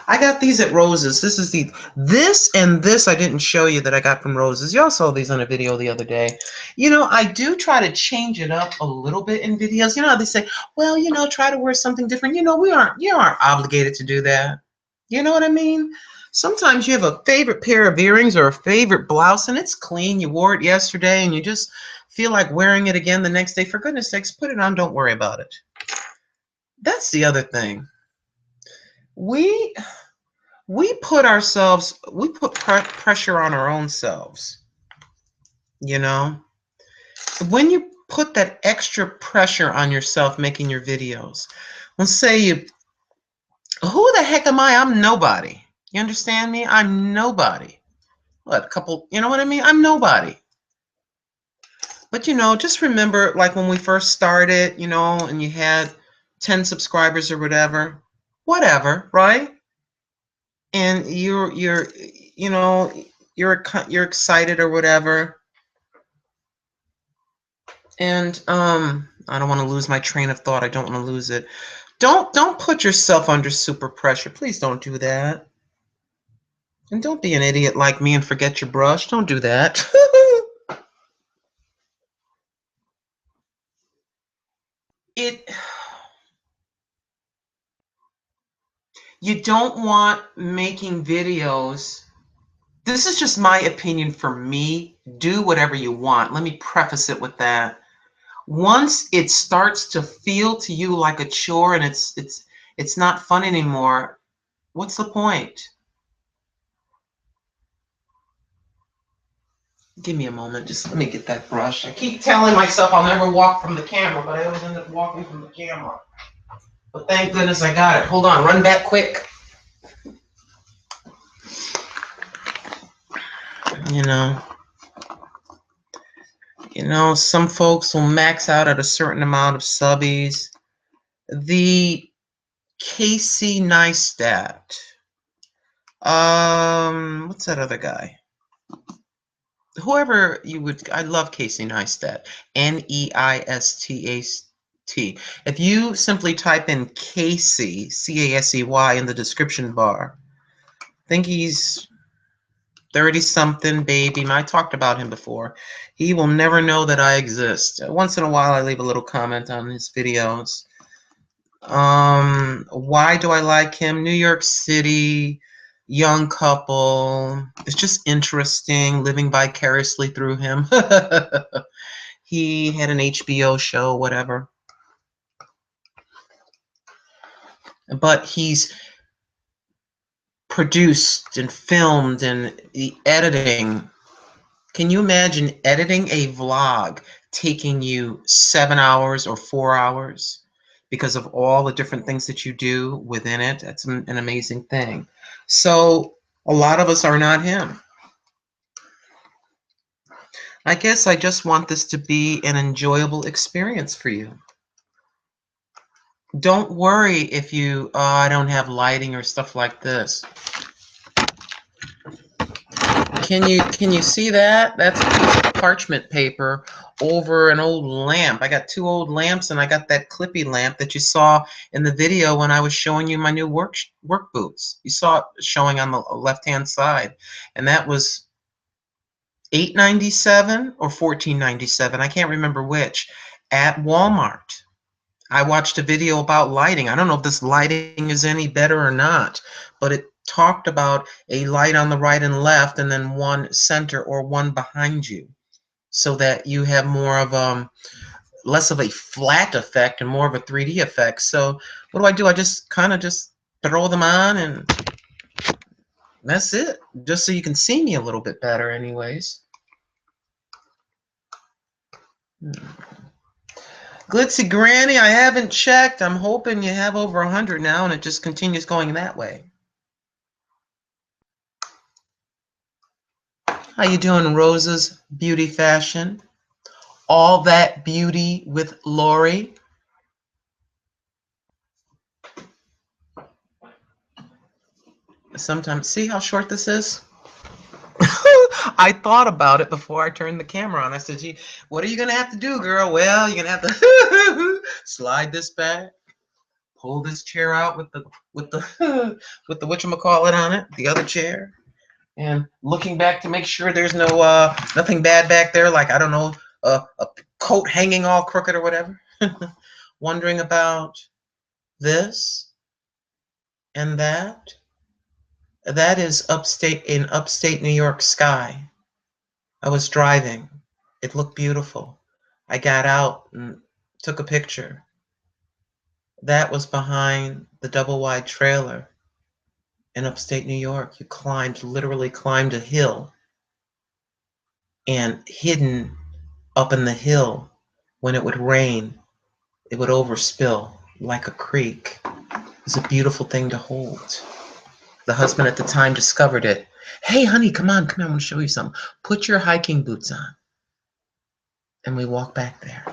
I got these at Rose's. This and this I didn't show you that I got from Rose's. Y'all saw these on a video the other day. You know, I do try to change it up a little bit in videos. You know how they say, well, you know, try to wear something different. You know, you aren't obligated to do that. You know what I mean? Sometimes you have a favorite pair of earrings or a favorite blouse and it's clean. You wore it yesterday and you just feel like wearing it again the next day. For goodness sakes, put it on. Don't worry about it. That's the other thing. We we put pressure on our own selves, you know? When you put that extra pressure on yourself making your videos, let's say who the heck am I? I'm nobody. You understand me? I'm nobody. What, a couple, you know what I mean? I'm nobody. But, you know, just remember, like when we first started, you know, and you had 10 subscribers or whatever, right? And you know, you're excited or whatever. And I don't want to lose my train of thought. I don't want to lose it. Don't put yourself under super pressure. Please don't do that. And don't be an idiot like me and forget your brush. Don't do that. it You don't want making videos. This is just my opinion for me. Do whatever you want. Let me preface it with that. Once it starts to feel to you like a chore and it's not fun anymore, what's the point? Give me a moment. Just let me get that brush. I keep telling myself I'll never walk from the camera, but I always end up walking from the camera. But thank goodness I got it. Hold on. Run back quick. You know, some folks will max out at a certain amount of subbies. The Casey Neistat. What's that other guy? Whoever you would, I love Casey Neistat. Neistat. If you simply type in Casey, Casey, in the description bar, I think he's 30 something baby. I talked about him before. He will never know that I exist. Once in a while, I leave a little comment on his videos. Why do I like him? New York City, young couple. It's just interesting living vicariously through him. He had an HBO show, whatever. But he's produced and filmed and the editing. Can you imagine editing a vlog taking you 7 hours or 4 hours because of all the different things that you do within it? That's an amazing thing. So a lot of us are not him. I guess I just want this to be an enjoyable experience for you. Don't worry if you, I don't have lighting or stuff like this. Can you see that? That's a piece of parchment paper over an old lamp. I got 2 old lamps and I got that clippy lamp that you saw in the video when I was showing you my new work boots. You saw it showing on the left-hand side. And that was $8.97 or $14.97. I can't remember which, at Walmart. I watched a video about lighting. I don't know if this lighting is any better or not, but it talked about a light on the right and left and then one center or one behind you so that you have more of less of a flat effect and more of a 3D effect. So what do? I just kind of just throw them on and that's it, just so you can see me a little bit better anyways. Glitzy Granny, I haven't checked. I'm hoping you have over 100 now and it just continues going that way. How you doing, Rosa's Beauty Fashion? All That Beauty with Lori. Sometimes, see how short this is? I thought about it before I turned the camera on. I said, gee, what are you going to have to do, girl? Well, you're going to have to slide this back, pull this chair out with the with the with the whatchamacallit on it, the other chair, and looking back to make sure there's no nothing bad back there, like I don't know, a coat hanging all crooked or whatever. Wondering about this and that. That is upstate New York sky. I was driving. It looked beautiful. I got out and took a picture. That was behind the double wide trailer in upstate New York. You literally climbed a hill, and hidden up in the hill, when it would rain, it would overspill like a creek. It was a beautiful thing to hold. The husband at the time discovered it. Hey, honey, come on, I want to show you something. Put your hiking boots on. And we walked back there.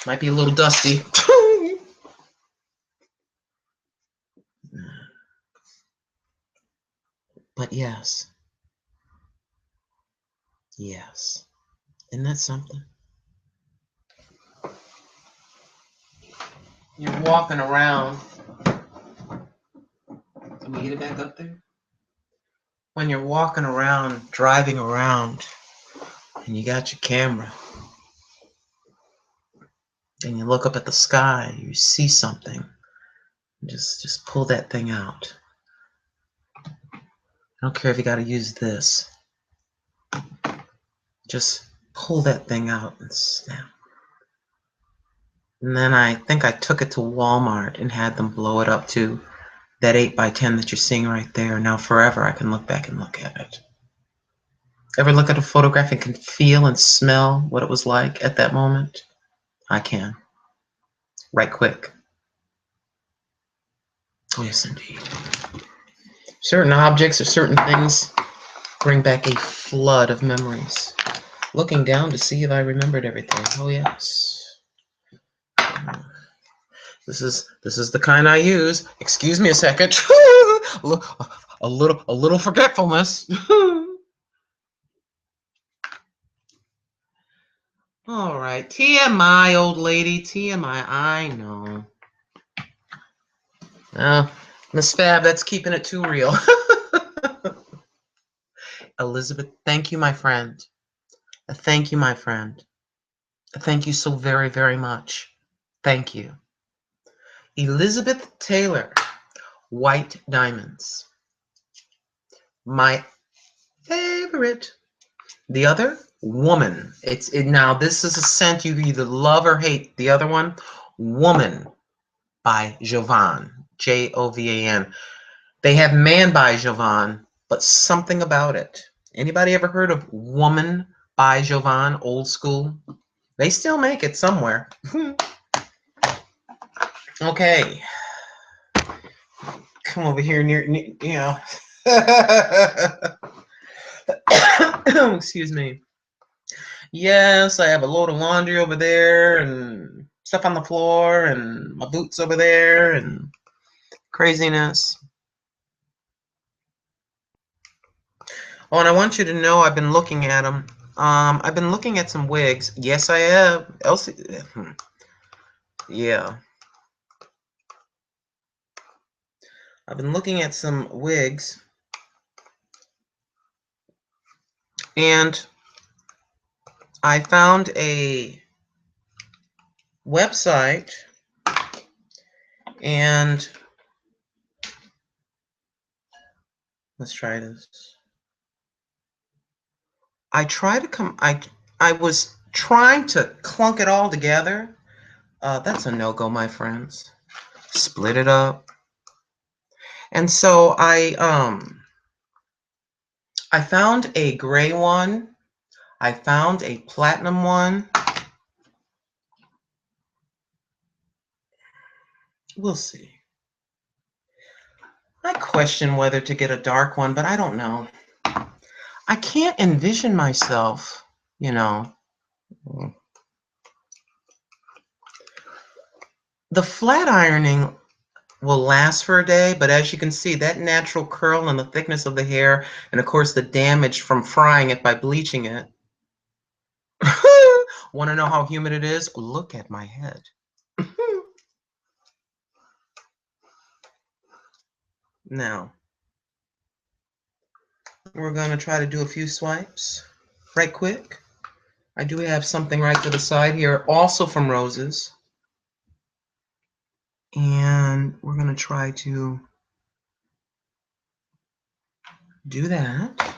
Might be a little dusty. But yes. Yes. Isn't that something? You're walking around. Can we get it back up there? When you're walking around, driving around, and you got your camera, and you look up at the sky, you see something, just pull that thing out. I don't care if you got to use this. Just pull that thing out and snap. And then I think I took it to Walmart and had them blow it up to that 8x10 that you're seeing right there. Now forever I can look back and look at it. Ever look at a photograph and can feel and smell what it was like at that moment? I can. Right quick. Oh yes, indeed. Certain objects or certain things bring back a flood of memories. Looking down to see if I remembered everything. Oh yes. This is the kind I use. Excuse me a second. a little forgetfulness. All right, TMI, old lady, TMI. I know. Miss Fab, that's keeping it too real. Elizabeth, thank you, my friend. Thank you, my friend. Thank you so very, very much. Thank you. Elizabeth Taylor, White Diamonds. My favorite. The other, Woman. Now this is a scent you either love or hate. The other one, Woman by Jovan, Jovan. They have Man by Jovan, but something about it. Anybody ever heard of Woman by Jovan, old school? They still make it somewhere. Okay. Come over here near you know. Excuse me. Yes, I have a load of laundry over there and stuff on the floor and my boots over there and craziness. Oh, and I want you to know I've been looking at them. I've been looking at some wigs. Yes, I have. Elsie, yeah. I've been looking at some wigs, and I found a website, and let's try this. I was trying to clunk it all together. That's a no-go, my friends. Split it up. And so I found a gray one. I found a platinum one. We'll see. I question whether to get a dark one, but I don't know. I can't envision myself, you know. The flat ironing will last for a day, but as you can see, that natural curl and the thickness of the hair, and of course the damage from frying it by bleaching it, Want to know how humid it is? Look at my head. Now, we're going to try to do a few swipes right quick. I do have something right to the side here, also from Roses. And we're going to try to do that.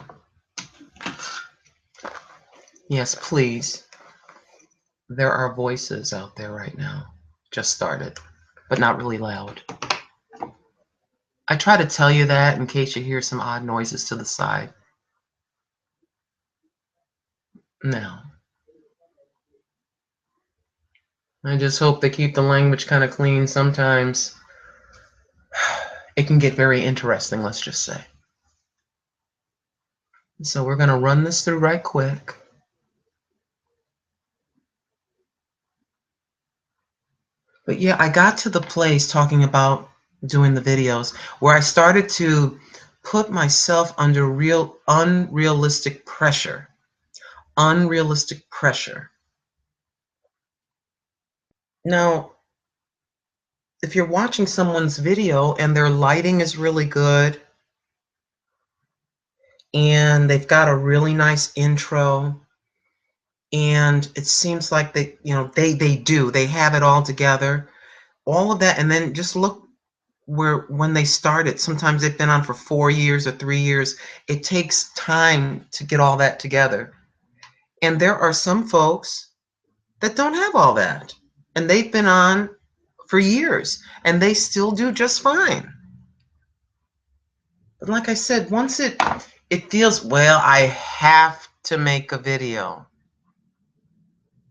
Yes, please. There are voices out there right now. Just started, but not really loud. I try to tell you that in case you hear some odd noises to the side. Now, I just hope they keep the language kind of clean. Sometimes it can get very interesting, let's just say. So we're going to run this through right quick. But yeah, I got to the place talking about doing the videos where I started to put myself under unrealistic pressure. Unrealistic pressure. Now, if you're watching someone's video and their lighting is really good and they've got a really nice intro and it seems like they have it all together, all of that, and then just look when they started. Sometimes they've been on for 4 years or 3 years. It takes time to get all that together. And there are some folks that don't have all that. And they've been on for years and they still do just fine. But like I said, once it feels, well, I have to make a video,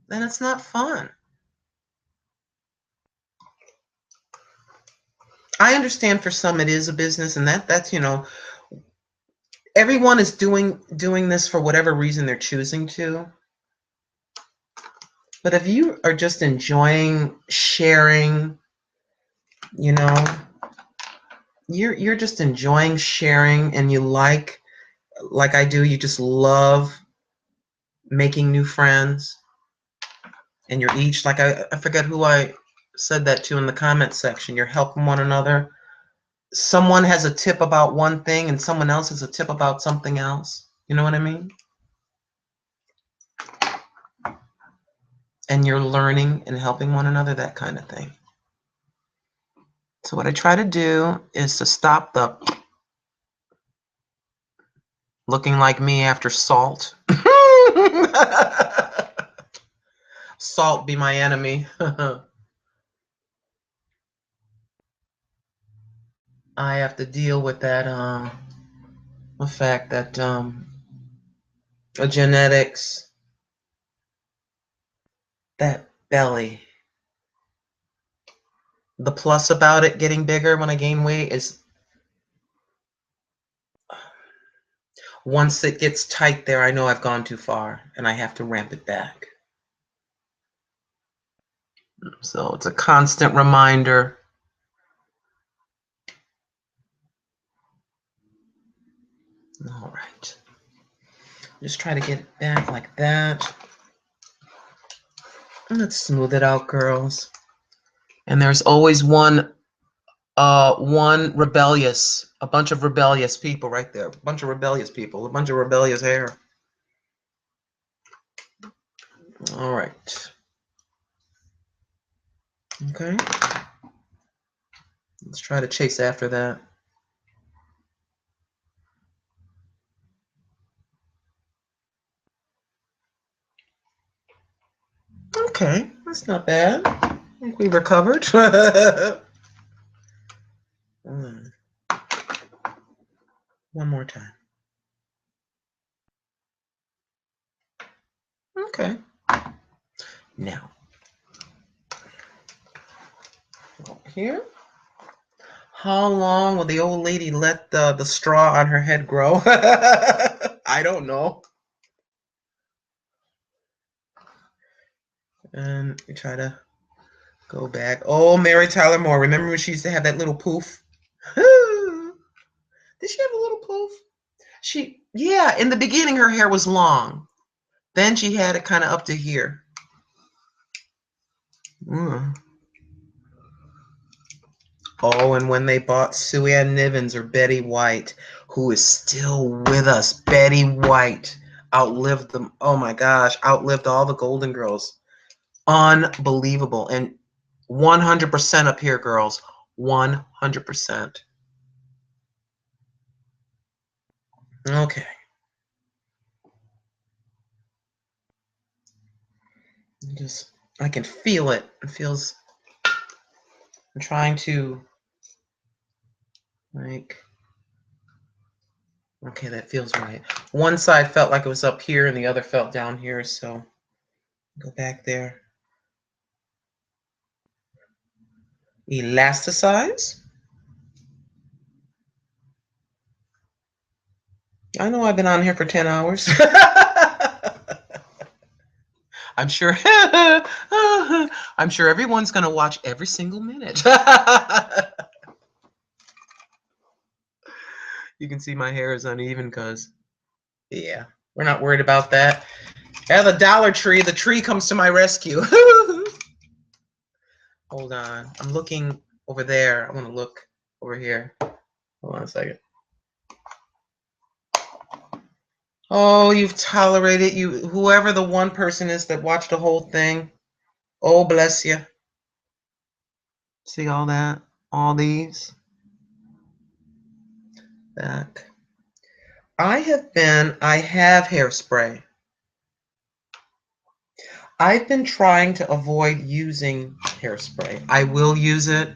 then it's not fun. I understand for some it is a business, and that's everyone is doing this for whatever reason they're choosing to. But if you are just enjoying sharing, you're just enjoying sharing, and you like I do, you just love making new friends, and you're each, like I forget who I said that to in the comment section, you're helping one another. Someone has a tip about one thing and someone else has a tip about something else. You know what I mean? And you're learning and helping one another, that kind of thing. So what I try to do is to stop the looking like me after salt. Salt be my enemy. I have to deal with that the fact that genetics, that belly. The plus about it getting bigger when I gain weight is once it gets tight there, I know I've gone too far and I have to ramp it back. So it's a constant reminder. All right. Just try to get it back like that. And let's smooth it out, girls. And there's always one rebellious, a bunch of rebellious people right there. A bunch of rebellious people, a bunch of rebellious hair. All right. Okay. Let's try to chase after that. Okay, that's not bad. I think we recovered. One more time. Okay. Now, here. How long will the old lady let the straw on her head grow? I don't know. And we try to go back. Oh, Mary Tyler Moore. Remember when she used to have that little poof? Did she have a little poof? Yeah, in the beginning her hair was long. Then she had it kind of up to here. Mm. Oh, and when they bought Sue Ann Nivens or Betty White, who is still with us, Betty White outlived them. Oh my gosh, outlived all the Golden Girls. Unbelievable. And 100% up here, girls. 100%. Okay. Just, I can feel it. It feels, I'm trying to, like, okay, that feels right. One side felt like it was up here and the other felt down here, so go back there. Elasticize. I know I've been on here for 10 hours. I'm sure I'm sure everyone's gonna watch every single minute. You can see my hair is uneven because, yeah, we're not worried about that. At the Dollar Tree, the tree comes to my rescue. Hold on. I'm looking over there. I want to look over here. Hold on a second. Oh, you've tolerated you, whoever the one person is that watched the whole thing. Oh, bless you. See all that? All these? Back. I have hairspray. I've been trying to avoid using hairspray. I will use it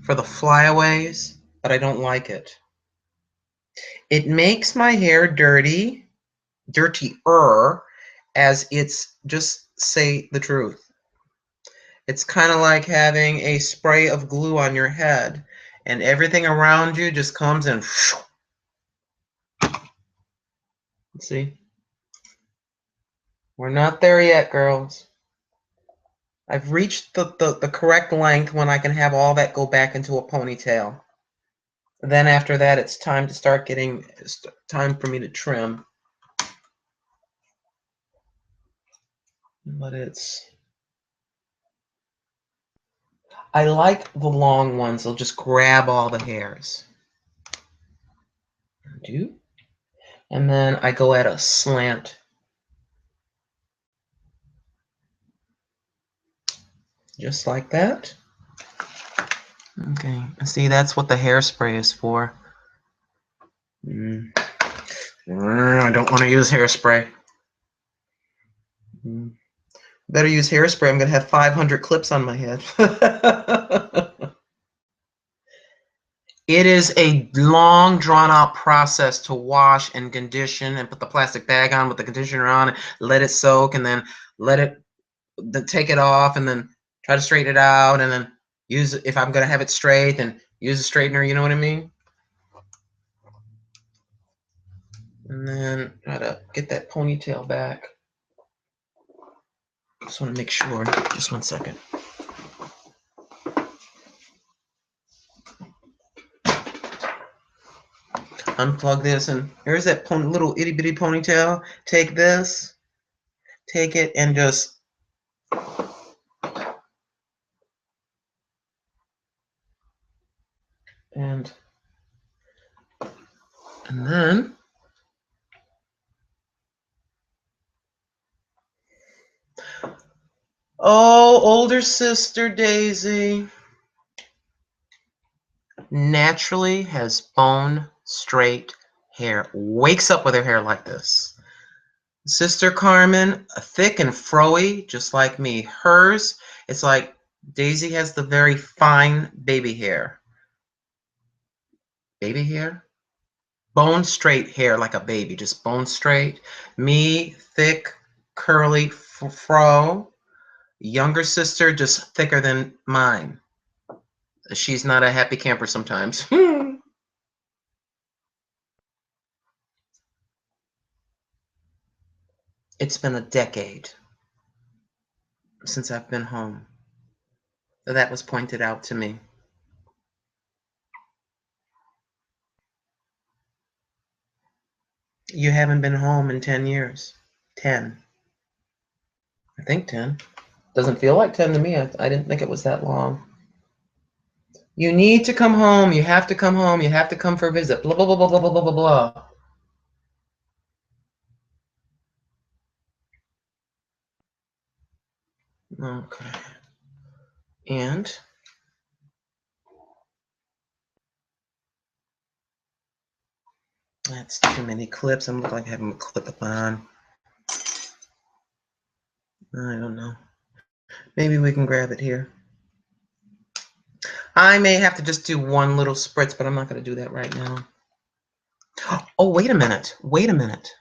for the flyaways, but I don't like it. It makes my hair dirtier, as it's, just say the truth. It's kind of like having a spray of glue on your head and everything around you just comes and see? We're not there yet, girls. I've reached the correct length when I can have all that go back into a ponytail. Then after that, it's time to start getting, time for me to trim. But I like the long ones. They'll just grab all the hairs. And then I go at a slant. Just like that. Okay, see, that's what the hairspray is for. I don't want to use hairspray. Better use hairspray. I'm going to have 500 clips on my head. It is a long, drawn-out process to wash and condition and put the plastic bag on with the conditioner on it, let it soak, and then take it off, and then try to straighten it out, and then use it if I'm going to have it straight, and use a straightener, you know what I mean? And then try to get that ponytail back. Just want to make sure. Just 1 second. Unplug this, and here's that little itty bitty ponytail. Take this, take it, and just and then oh, older sister Daisy naturally has bone straight hair. Wakes up with her hair like this. Sister Carmen, thick and froey, just like me. Hers, it's like Daisy has the very fine baby hair. Baby hair? Bone straight hair like a baby, just bone straight. Me, thick, curly fro. Younger sister, just thicker than mine. She's not a happy camper sometimes. It's been a decade since I've been home. That was pointed out to me. You haven't been home in 10 years. 10. I think 10. Doesn't feel like 10 to me. I didn't think it was that long. You need to come home. You have to come home. You have to come for a visit. Blah, blah, blah, blah, blah, blah, blah, blah. Okay. And that's too many clips. I'm looking like having a clip up on. I don't know. Maybe we can grab it here. I may have to just do one little spritz, but I'm not going to do that right now. Oh, wait a minute. Wait a minute.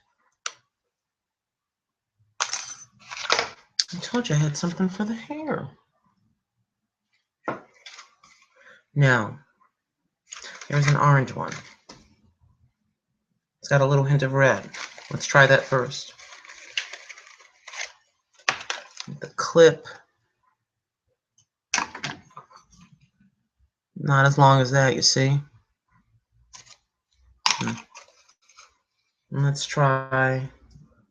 I told you I had something for the hair. Now, here's an orange one. It's got a little hint of red. Let's try that first. The clip. Not as long as that, you see. And let's try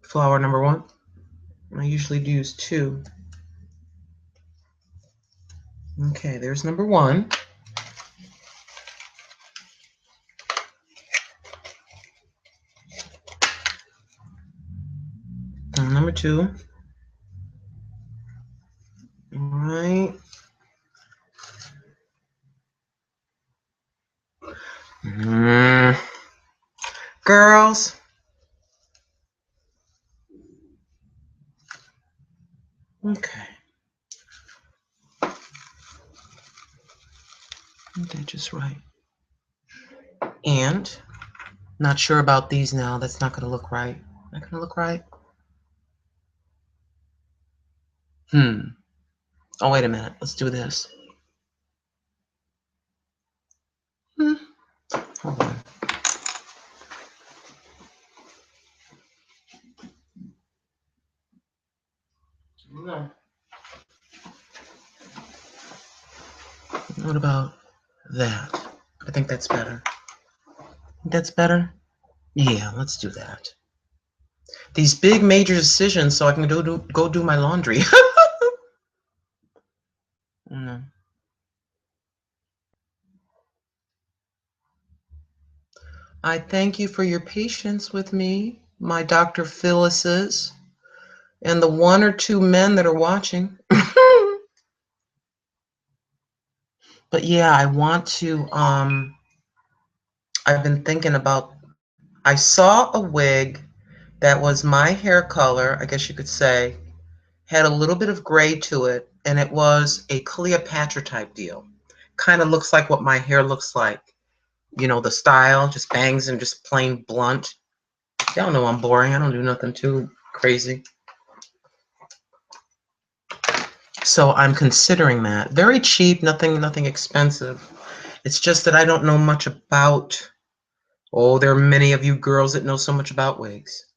flower number 1. I usually use 2. Okay, there's number 1. And number 2. All right. Girls. Okay. They're just right. And not sure about these now. That's not going to look right. Not going to look right. Oh, wait a minute. Let's do this. Hold on. No. What about that? I think that's better. That's better? Yeah, let's do that. These big major decisions so I can go do my laundry. No. I thank you for your patience with me, my Dr. Phyllis's, and the 1 or 2 men that are watching. But yeah, I want to, I've been thinking about, I saw a wig that was my hair color, I guess you could say, had a little bit of gray to it, and it was a Cleopatra type deal. Kind of looks like what my hair looks like. You know, the style, just bangs and just plain blunt. Y'all know I'm boring. I don't do nothing too crazy. So I'm considering that. Very cheap, nothing expensive. It's just that I don't know much about, oh, there are many of you girls that know so much about wigs.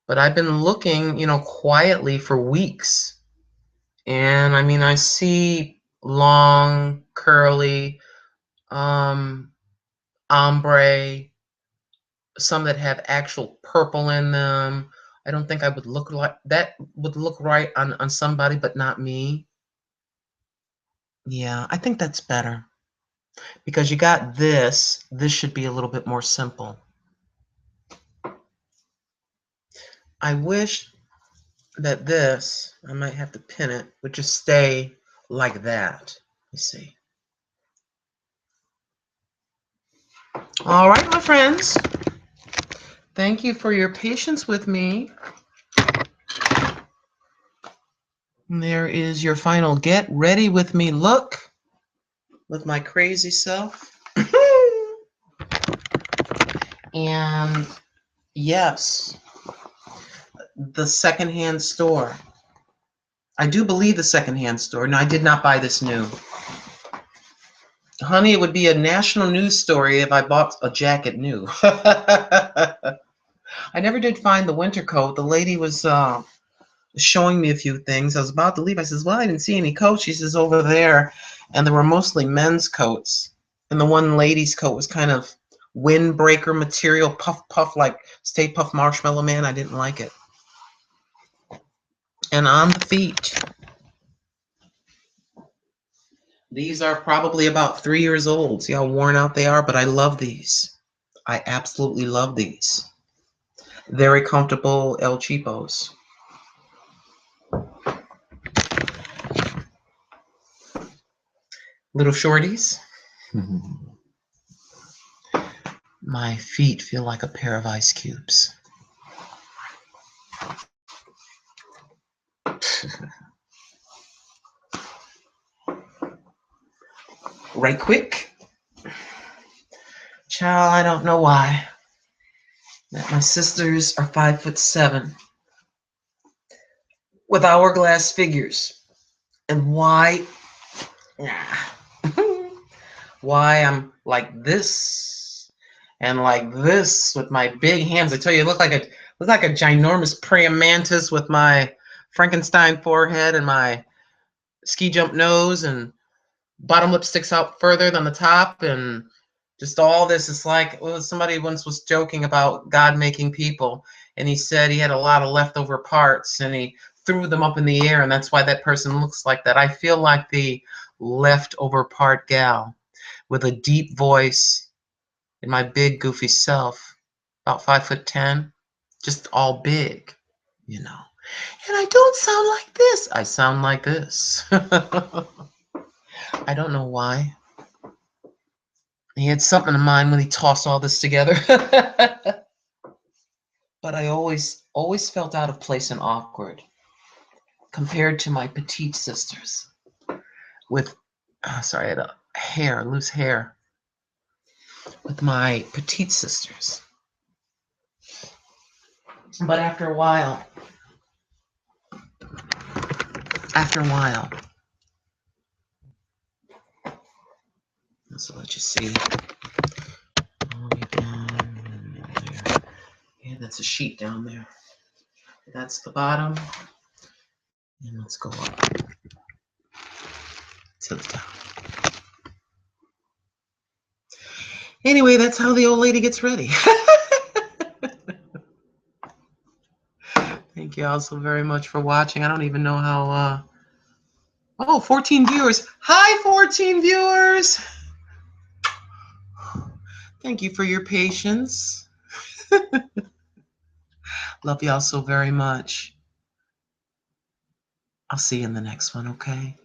But I've been looking, you know, quietly for weeks. And I mean, I see long, curly, ombre, some that have actual purple in them. I don't think I would look like that would look right on somebody, but not me. Yeah, I think that's better because you got this. This should be a little bit more simple. I wish that this, I might have to pin it, would just stay like that. You see. All right, my friends. Thank you for your patience with me. And there is your final get ready with me look with my crazy self. And yes, the secondhand store. I do believe the secondhand store. No, I did not buy this new. Honey, it would be a national news story if I bought a jacket new. I never did find the winter coat. The lady was showing me a few things. I was about to leave. I says, well, I didn't see any coats. She says, over there. And there were mostly men's coats. And the one lady's coat was kind of windbreaker material, puff, like Stay Puft Marshmallow Man. I didn't like it. And on the feet, These are probably about 3 years old. See how worn out they are? But I love these. I absolutely love these. Very comfortable El Cheapos. Little shorties. My feet feel like a pair of ice cubes. Right quick. Child, I don't know why. That my sisters are 5'7" with hourglass figures. And why why I'm like this and like this with my big hands. I tell you, look like a ginormous praying mantis with my Frankenstein forehead and my ski jump nose, and bottom lip sticks out further than the top, and just all this is like, well, somebody once was joking about God making people, and he said he had a lot of leftover parts and he threw them up in the air, and that's why that person looks like that. I feel like the leftover part gal with a deep voice and my big goofy self, about 5'10", just all big, you know. And I don't sound like this. I sound like this. I don't know why. He had something in mind when he tossed all this together. But I always felt out of place and awkward compared to my petite sisters with, sorry, I had loose hair, with my petite sisters. But after a while, let's let you see. Yeah, that's a sheet down there. That's the bottom. And let's go up to the top. Anyway, that's how the old lady gets ready. Thank you all so very much for watching. I don't even know how, 14 viewers. Hi, 14 viewers. Thank you for your patience. Love y'all so very much. I'll see you in the next one, okay?